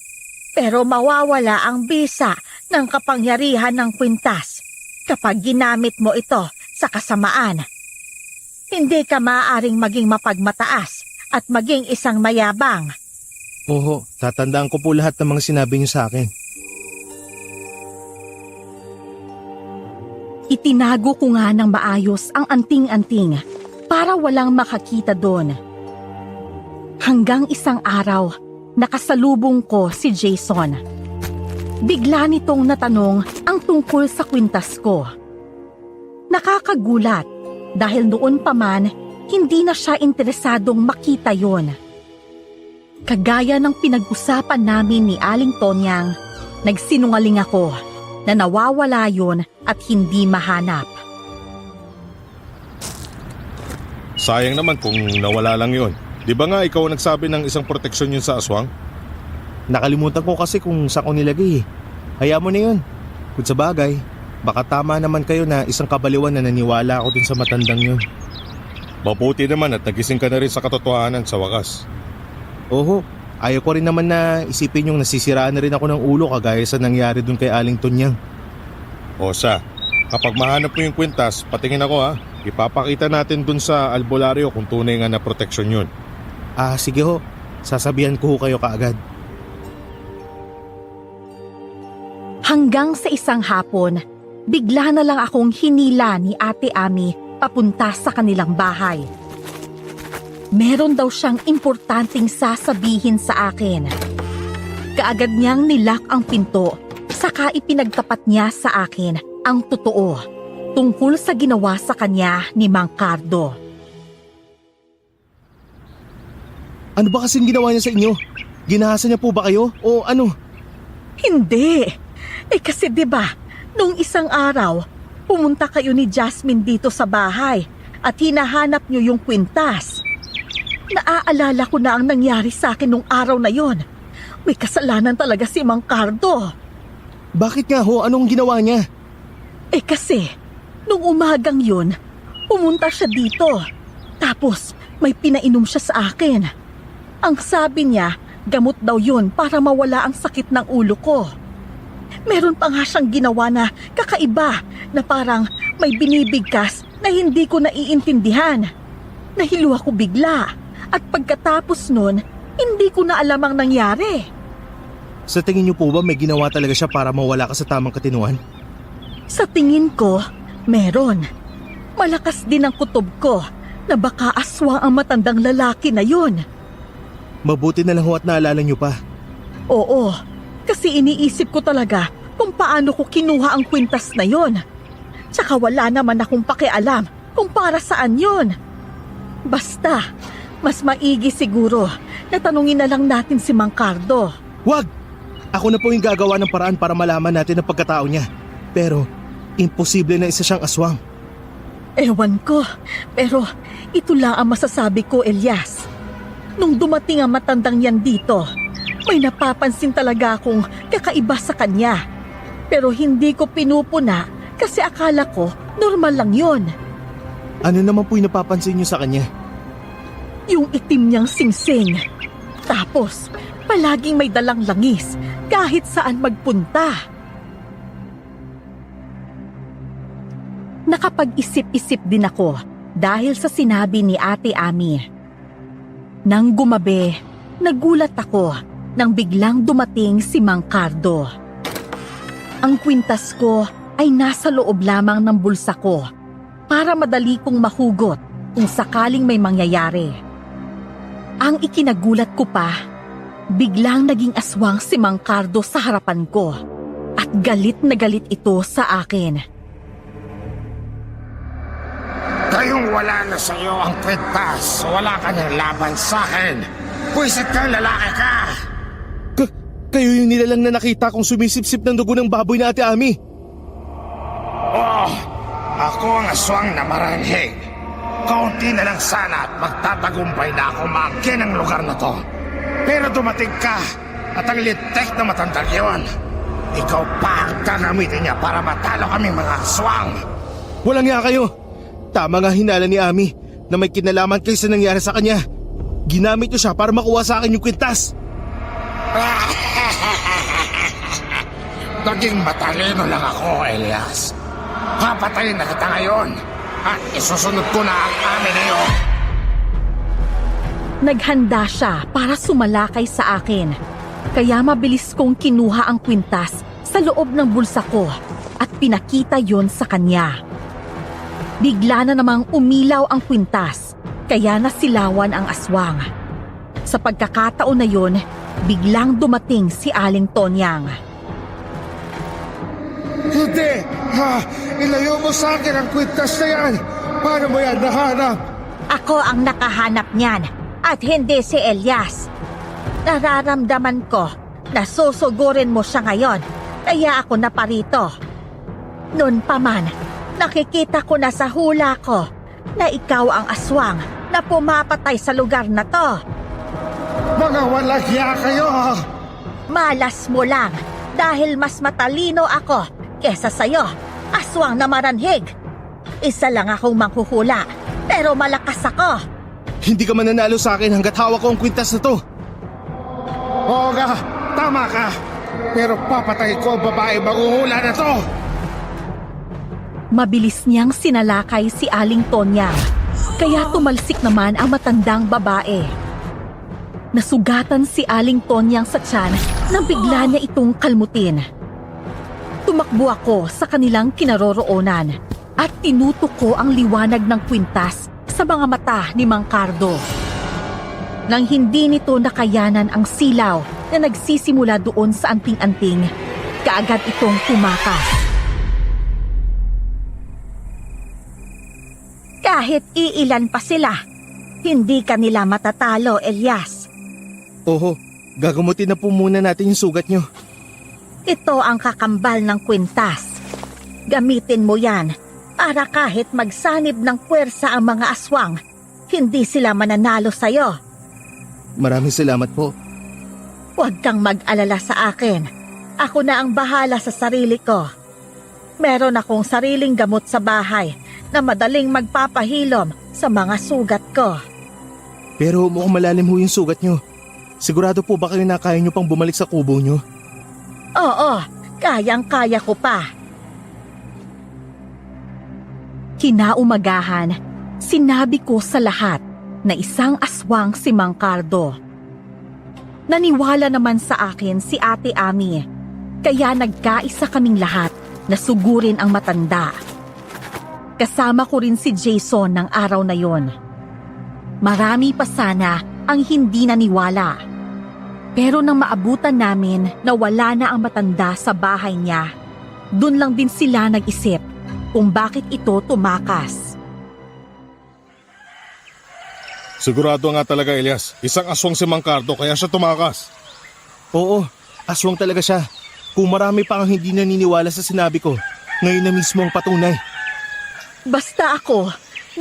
pero mawawala ang bisa ng kapangyarihan ng kwintas kapag ginamit mo ito sa kasamaan. Hindi ka maaaring maging mapagmataas at maging isang mayabang. Oo, tatandaan ko po lahat ng mga sinabi niyo sa akin. Itinago ko nga ng maayos ang anting-anting para walang makakita doon. Hanggang isang araw, nakasalubong ko si Jason. Bigla nitong natanong ang tungkol sa kwintas ko. Nakakagulat dahil noon pa man, hindi na siya interesadong makita yon. Kagaya ng pinag-usapan namin ni Aling Tonyang, nagsinungaling ako na nawawala yon at hindi mahanap. Sayang naman kung nawala lang yon. Di ba nga ikaw ang nagsabi ng isang proteksyon yun sa aswang? Nakalimutan ko kasi kung saan ko nilagay eh. Hayaan mo na yun. Kung sa bagay, baka tama naman kayo na isang kabaliwan na naniwala ako dun sa matandang yun. Mabuti naman at nagising ka na rin sa katotohanan sa wakas. Oo, ayaw ko rin naman na isipin yung nasisiraan na rin ako ng ulo kagaya sa nangyari dun kay Aling Tonyang. O siya, kapag mahanap mo yung kwintas, patingin ako ha. Ipapakita natin dun sa albularyo kung tunay nga na proteksyon yun. Ah, sige ho. Sasabihan ko ho kayo kaagad. Hanggang sa isang hapon, bigla na lang akong hinila ni Ate Ami papunta sa kanilang bahay. Meron daw siyang importanteng sasabihin sa akin. Kaagad niyang nilak ang pinto, saka ipinagtapat niya sa akin ang totoo tungkol sa ginawa sa kanya ni Mang Cardo. Ano ba kasing ginawa niya sa inyo? Ginahasa niya po ba kayo? O ano? Hindi. Kasi 'di ba, nung isang araw, pumunta kayo ni Jasmine dito sa bahay at hinahanap niyo yung kwintas. Naaalala ko na ang nangyari sa akin nung araw na yon. May kasalanan talaga si Mang Cardo. Bakit nga ho? Anong ginawa niya? Kasi, nung umagang yun, pumunta siya dito. Tapos, may pinainom siya sa akin. Ang sabi niya, gamot daw yun para mawala ang sakit ng ulo ko. Meron pa nga siyang ginawa na kakaiba na parang may binibigkas na hindi ko naiintindihan. Nahilo ako bigla at pagkatapos nun, hindi ko na alam ang nangyari. Sa tingin niyo po ba may ginawa talaga siya para mawala ka sa tamang katinuan? Sa tingin ko, meron. Malakas din ang kutob ko na baka aswang ang matandang lalaki na yun. Mabuti na lang ho at naalala niyo pa. Oo, kasi iniisip ko talaga kung paano ko kinuha ang kwintas na yon. Tsaka wala naman akong pakialam kung para saan yon. Basta, mas maigi siguro na tanungin na lang natin si Mang Cardo. Wag! Ako na po yung gagawa ng paraan para malaman natin ang pagkatao niya. Pero, imposible na isa siyang aswang. Ewan ko, pero ito lang ang masasabi ko, Elias. Nung dumating ang matandang yan dito, may napapansin talaga akong kakaiba sa kanya. Pero hindi ko pinupuna kasi akala ko normal lang yon. Ano naman po yung napapansin niyo sa kanya? Yung itim niyang singsing. Tapos, palaging may dalang langis kahit saan magpunta. Nakapag-isip-isip din ako dahil sa sinabi ni Ate Ami. Nang gumabi, nagulat ako nang biglang dumating si Mang Cardo. Ang kwintas ko ay nasa loob lamang ng bulsa ko para madali kong mahugot kung sakaling may mangyayari. Ang ikinagulat ko pa, biglang naging aswang si Mang Cardo sa harapan ko at galit na galit ito sa akin. Kayong wala na sa iyo ang kwintas. Wala ka ng laban sa akin. Pwisit kang lalaki ka. Kayo yung nilalang na nakita kong sumisipsip ng dugo ng baboy na Ate Ami. Oh, ako ang aswang na maranhig. Kaunti na lang sana at magtatagumpay na ako maangkin ang lugar na to. Pero dumating ka at ang litek na matandang yun. Ikaw pa ang gagamitin niya para matalo kaming mga aswang. Walang nga kayo. Tama nga hinala ni Ami na may kinalaman kayo sa nangyari sa kanya. Ginamit niyo siya para makuha sa akin yung kwintas. Naging matalino lang ako, Elias. Papatayin na kita ngayon at isusunod ko na ang amin na yun. Naghanda siya para sumalakay sa akin. Kaya mabilis kong kinuha ang kwintas sa loob ng bulsa ko at pinakita yon sa kanya. Bigla na namang umilaw ang kwintas, kaya nasilawan ang aswang. Sa pagkakataon na yon, biglang dumating si Aling Tonyang. Hindi! Ilayo mo sa akin ang kwintas na yan! Paano mo yan nahanap? Ako ang nakahanap niyan at hindi si Elias. Nararamdaman ko na susugurin mo siya ngayon, kaya ako naparito. Noon pa man, nakikita ko na sa hula ko na ikaw ang aswang na pumapatay sa lugar na to. Mga walang hiya kayo! Malas mo lang dahil mas matalino ako kesa sa'yo, aswang na maranhig. Isa lang akong manghuhula, pero malakas ako. Hindi ka mananalo sa akin hanggat hawak ko ang kwintas na to. Oo nga, tama ka. Pero papatay ko ang babae maghuhula na to. Mabilis niyang sinalakay si Aling Tonyang, kaya tumalsik naman ang matandang babae. Nasugatan si Aling Tonyang sa tiyan nang bigla niya itong kalmutin. Tumakbo ako sa kanilang kinaroroonan at tinutok ko ang liwanag ng kwintas sa mga mata ni Mang Cardo. Nang hindi nito nakayanan ang silaw na nagsisimula doon sa anting-anting, kaagad itong tumakas. Kahit iilan pa sila, hindi kanila matatalo, Elias. Oho, gagamutin na po muna natin yung sugat nyo. Ito ang kakambal ng kwintas. Gamitin mo yan para kahit magsanib ng puwersa ang mga aswang, hindi sila mananalo sa'yo. Maraming salamat po. Huwag kang mag-alala sa akin. Ako na ang bahala sa sarili ko. Meron akong sariling gamot sa bahay na madaling magpapahilom sa mga sugat ko. Pero mukhang malalim ho yung sugat nyo. Sigurado po ba kayo na kaya nyo pang bumalik sa kubo nyo? Oo, kayang-kaya ko pa. Kinaumagahan, sinabi ko sa lahat na isang aswang si Mang Cardo. Naniwala naman sa akin si Ate Ami, kaya nagkaisa kaming lahat na sugurin ang matanda. Kasama ko rin si Jason ng araw na yon. Marami pa sana ang hindi naniwala. Pero nang maabutan namin na wala na ang matanda sa bahay niya, dun lang din sila nag-isip kung bakit ito tumakas. Sigurado nga talaga, Elias. Isang aswang si Mang Cardo kaya siya tumakas. Oo, aswang talaga siya. Kung marami pa ang hindi naniniwala sa sinabi ko, ngayon na mismo ang patunay. Basta ako,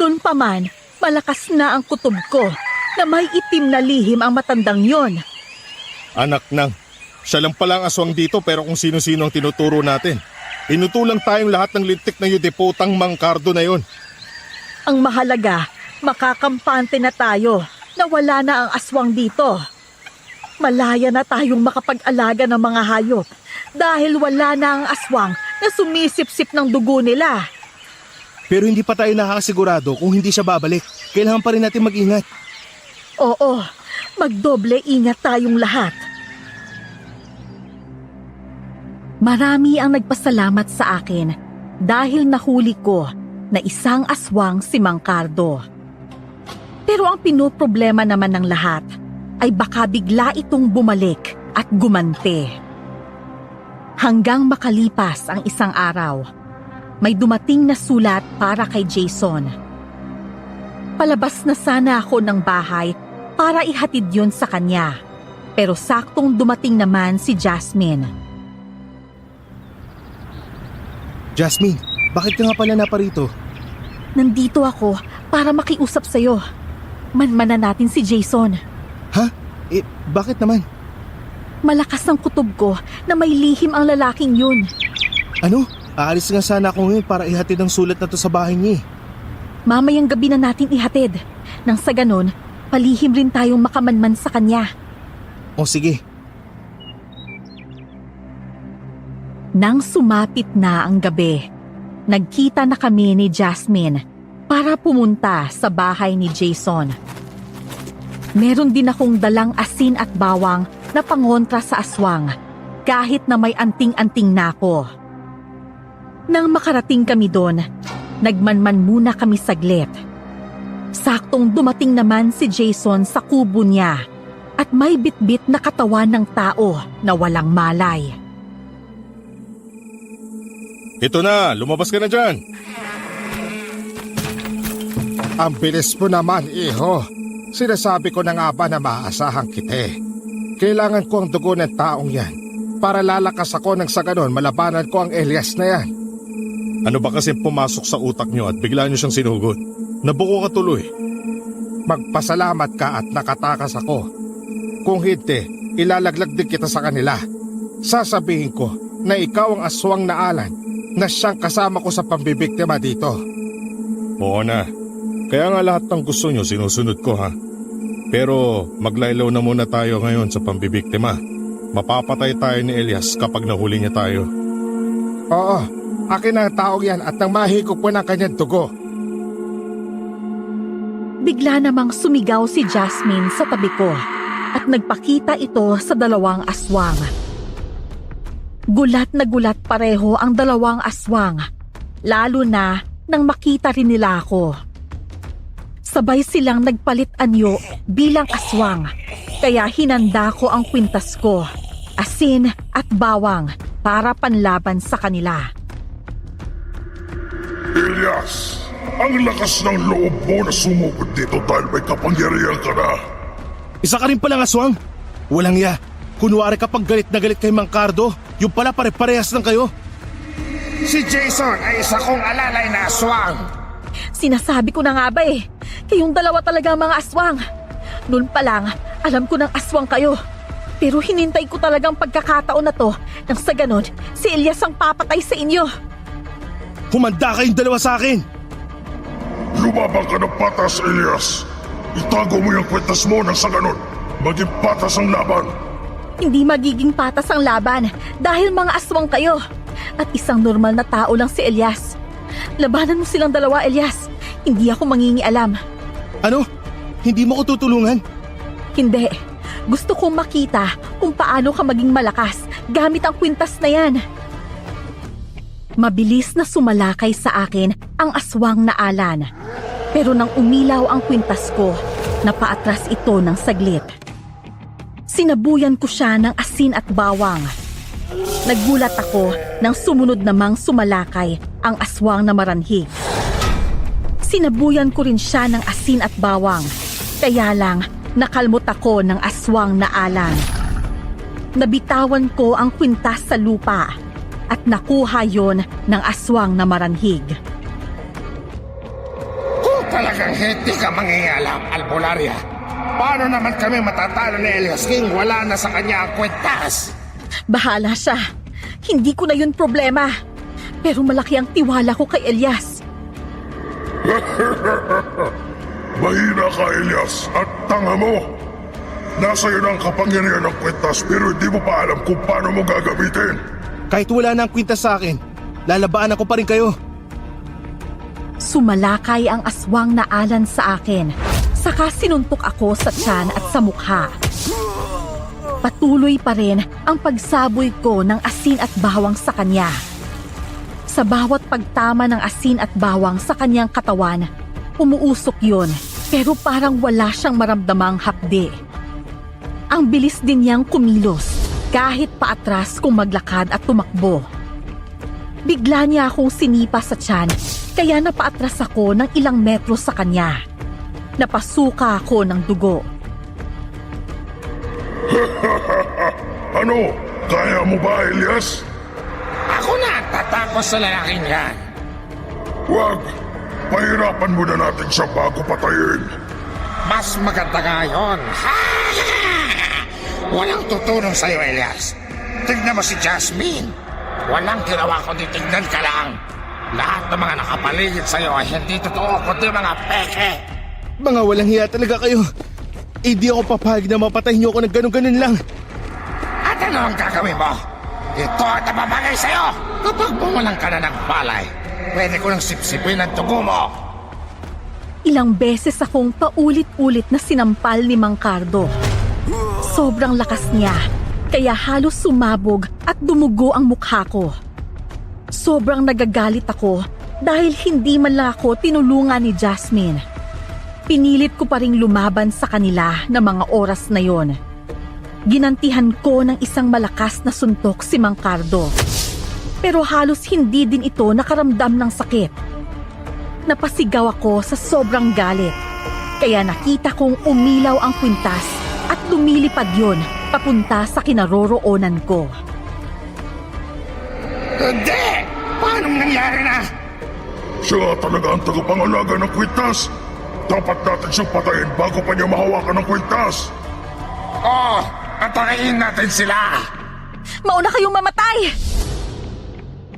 noon pa man, malakas na ang kutob ko na may itim na lihim ang matandang yon. Anak nang, siya lang pala ang aswang dito pero kung sino-sino ang tinuturo natin. Inutulang tayong lahat ng lintik na yudiputang Mangkardo na yon. Ang mahalaga, makakampante na tayo na wala na ang aswang dito. Malaya na tayong makapag-alaga ng mga hayop dahil wala na ang aswang na sumisip-sip ng dugo nila. Pero hindi pa tayo nakakasigurado kung hindi siya babalik. Kailangan pa rin natin mag-ingat. Oo, magdoble ingat tayong lahat. Marami ang nagpasalamat sa akin dahil nahuli ko na isang aswang si Mangkardo. Pero ang pinoproblema naman ng lahat ay baka bigla itong bumalik at gumante. Hanggang makalipas ang isang araw, may dumating na sulat para kay Jason. Palabas na sana ako ng bahay para ihatid yon sa kanya. Pero saktong dumating naman si Jasmine. Jasmine, bakit ka nga pala naparito? Nandito ako para makiusap sa'yo. Manmanan natin si Jason. Ha? Bakit naman? Malakas ang kutob ko na may lihim ang lalaking yun. Ano? Aalis nga sana ako ngayon para ihatid ang sulat na to sa bahay niya. Mamayang gabi na natin ihatid. Nang sa ganon, palihim rin tayong makamanman sa kanya. O sige. Nang sumapit na ang gabi, nagkita na kami ni Jasmine para pumunta sa bahay ni Jason. Meron din akong dalang asin at bawang na pangontra sa aswang kahit na may anting-anting na ako. Nang makarating kami doon, nagmanman muna kami saglit. Saktong dumating naman si Jason sa kubo niya at may bitbit na katawan ng tao na walang malay. Ito na, lumabas ka na dyan. Ang bilis mo naman, iho. Sinasabi ko na nga ba na maaasahan kita. Kailangan ko ang dugo ng taong yan para lalakas ako nang sa ganon malabanan ko ang Elias na yan. Ano ba kasi pumasok sa utak nyo at bigla nyo siyang sinugod? Nabuko ka tuloy. Magpasalamat ka at nakatakas ako. Kung hindi, ilalaglag din kita sa kanila. Sasabihin ko na ikaw ang aswang na Alan na siyang kasama ko sa pambibiktima dito. Oo na. Kaya nga lahat ng gusto nyo sinusunod ko ha. Pero maglaylaw na muna tayo ngayon sa pambibiktima. Mapapatay tayo ni Elias kapag nahuli niya tayo. Oo, akin ang taong yan at nang mahigop ko ng kanyang dugo. Bigla namang sumigaw si Jasmine sa tabi ko at nagpakita ito sa dalawang aswang. Gulat na gulat pareho ang dalawang aswang, lalo na nang makita rin nila ako. Sabay silang nagpalit anyo bilang aswang, kaya hinanda ko ang kwintas ko, asin at bawang para panlaban sa kanila. Elias, ang lakas ng loob mo na sumugod dito dahil may kapangyarihan ka na. Isa ka rin palang aswang? Walang ya. Kunwari kapag galit na galit kay Mangkardo, yung pala pare-parehas lang kayo. Si Jason ay isa kong alalay na aswang. Sinasabi ko na nga ba eh, kayong dalawa talaga mga aswang. Noon pa lang, alam ko ng aswang kayo. Pero hinintay ko talagang pagkakataon na to nang sa ganon, si Elias ang papatay sa inyo. Humanda kayong dalawa sa akin! Lumabang ka ng patas, Elias. Itago mo yung kwentas mo nang sa ganon. Maging patas ang laban. Hindi magiging patas ang laban dahil mga aswang kayo. At isang normal na tao lang si Elias. Labanan mo silang dalawa, Elias. Hindi ako mangingialam. Ano? Hindi mo ko tutulungan? Hindi. Gusto kong makita kung paano ka maging malakas gamit ang kwintas na yan. Mabilis na sumalakay sa akin ang aswang na Alan. Pero nang umilaw ang kwintas ko, napaatras ito ng saglit. Sinabuyan ko siya ng asin at bawang. Naggulat ako nang sumunod namang sumalakay ang aswang na maranhig. Sinabuyan ko rin siya ng asin at bawang. Kaya lang, nakalmot ako ng aswang na Alan. Nabitawan ko ang kwintas sa lupa at nakuha yon ng aswang na maranhig. Kung talagang hindi ka mangingialam, Albularia, paano naman kami matatalo ni Elias King wala na sa kanya ang kwentas? Bahala siya. Hindi ko na yun problema. Pero malaki ang tiwala ko kay Elias. Mahina ka, Elias, at tanga mo. Nasa iyo na ang kapangyarihan ng kwintas pero hindi mo pa alam kung paano mo gagamitin. Kahit wala na ang kwintas sa akin, lalabaan ako pa rin kayo. Sumalakay ang aswang na alan sa akin. Saka sinuntok ako sa tiyan at sa mukha. Patuloy pa rin ang pagsaboy ko ng asin at bawang sa kanya. Sa bawat pagtama ng asin at bawang sa kanyang katawan, umuusok yun pero parang wala siyang maramdamang hapdi. Ang bilis din niyang kumilos kahit paatras kung maglakad at tumakbo. Bigla niya akong sinipa sa tiyan kaya napaatras ako ng ilang metro sa kanya. Napasuka ako ng dugo. Ano? Kaya mo ba, Elias? Ako na ang tatapos sa lalaking yan. Wag! Pahirapan muna natin siya bago patayin. Mas maganda nga yun. Walang tutulong sa'yo, Elias. Tignan mo si Jasmine. Walang ginawa kundi tignan ka lang. Lahat ng mga nakapaligid sa'yo ay hindi totoo kundi mga peke. Mga walang hiya talaga kayo. Di ako papayag na mapatay niyo ako ng ganun-ganun lang. At ano ang gagawin mo? Ito ang nababagay sa'yo. Kapag bumulang ka na ng palay, pwede ko nang sipsipin ang tugo mo. Ilang beses akong paulit-ulit na sinampal ni Mang Cardo. Sobrang lakas niya, kaya halos sumabog at dumugo ang mukha ko. Sobrang nagagalit ako dahil hindi man lang ako tinulungan ni Jasmine. Pinilit ko pa ring lumaban sa kanila na mga oras na yon. Ginantihan ko ng isang malakas na suntok si Mang Cardo. Pero halos hindi din ito nakaramdam ng sakit. Napasigaw ako sa sobrang galit. Kaya nakita kong umilaw ang kwintas at lumilipad yon papunta sa kinaroroonan ko. Hindi! Paano nangyari na? Siya nga talaga ang tagapangalaga ng kwintas. Dapat natin siyang patayin bago pa niya mahawakan ng kwintas. Oh, atakihin natin sila. Mauna kayong mamatay!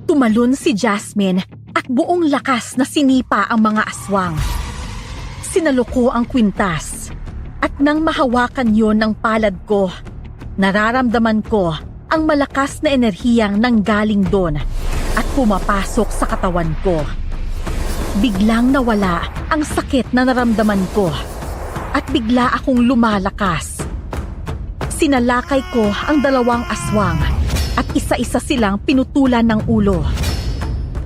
Tumalon si Jasmine at buong lakas na sinipa ang mga aswang. Sinaloko ang kwintas at nang mahawakan yon ng palad ko, nararamdaman ko ang malakas na enerhiyang nanggaling doon at pumapasok sa katawan ko. Biglang nawala ang sakit na naramdaman ko at bigla akong lumalakas. Sinalakay ko ang dalawang aswang at isa-isa silang pinutulan ng ulo.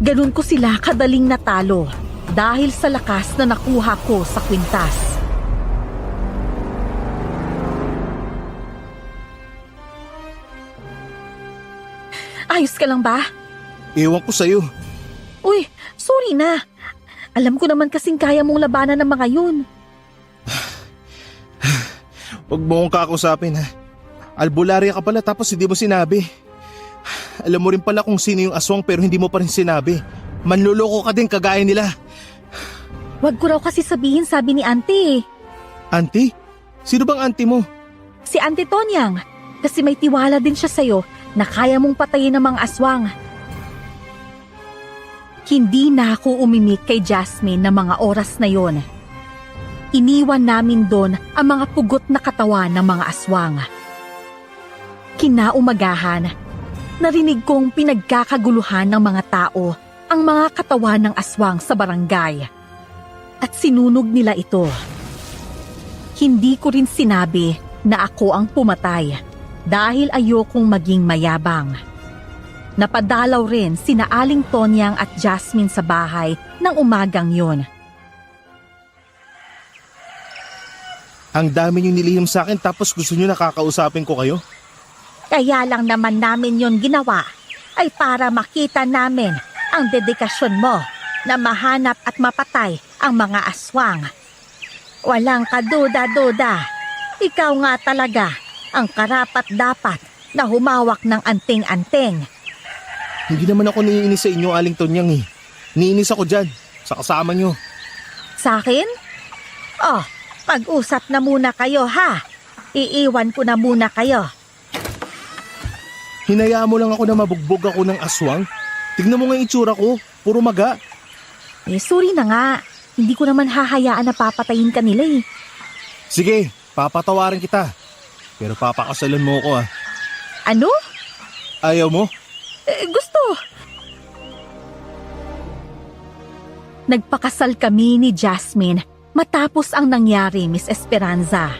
Ganun ko sila kadaling natalo dahil sa lakas na nakuha ko sa kwintas. Ayos ka lang ba? Ewan ko sa'yo. Uy, sorry na. Alam ko naman kasing kaya mong labanan ng mga yun. Huwag mo akong kakausapin ha. Albularya ka pala tapos hindi mo sinabi. Alam mo rin pala kung sino yung aswang pero hindi mo pa rin sinabi. Manluloko ka din kagaya nila. Wag ko raw kasi sabihin, sabi ni Auntie. Auntie? Sino bang auntie mo? Si Auntie Tonyang. Kasi may tiwala din siya sa'yo na kaya mong patayin ng mga aswang. Hindi na ako umimik kay Jasmine na mga oras na yon. Iniwan namin doon ang mga pugot na katawan ng mga aswang. Kinaumagahan, narinig kong pinagkakaguluhan ng mga tao ang mga katawan ng aswang sa barangay. At sinunog nila ito. Hindi ko rin sinabi na ako ang pumatay dahil ayokong maging mayabang. Napadalaw rin sina Aling Tonyang at Jasmine sa bahay ng umagang yon. Ang dami niyo nilihim sa akin tapos gusto niyo nakakausapin ko kayo? Kaya lang naman namin yon ginawa ay para makita namin ang dedikasyon mo na mahanap at mapatay ang mga aswang. Walang kaduda-duda. Ikaw nga talaga ang karapat-dapat na humawak ng anting-anting. Hindi naman ako niinis sa inyo, Aling Tonyang eh. Niinis ako dyan, sa kasama nyo. Sa akin? Oh, mag-usap na muna kayo ha. Iiwan ko na muna kayo. Hinayaan mo lang ako na mabugbog ako ng aswang? Tignan mo nga yung itsura ko. Puro maga. Sorry na nga. Hindi ko naman hahayaan na papatayin ka nila eh. Sige, papatawarin kita. Pero papakasalan mo ako Ano? Ayaw mo? Gusto. Nagpakasal kami ni Jasmine matapos ang nangyari, Miss Esperanza.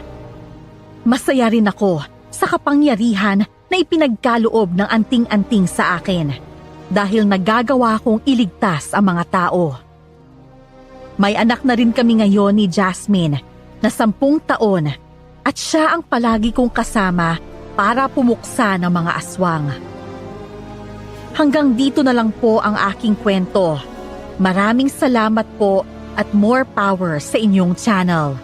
Masaya rin ako sa kapangyarihan na ipinagkaloob ng anting-anting sa akin dahil nagagawa kong iligtas ang mga tao. May anak na rin kami ngayon ni Jasmine na 10 taon at siya ang palagi kong kasama para pumuksa ng mga aswang. Hanggang dito na lang po ang aking kwento. Maraming salamat po at more power sa inyong channel.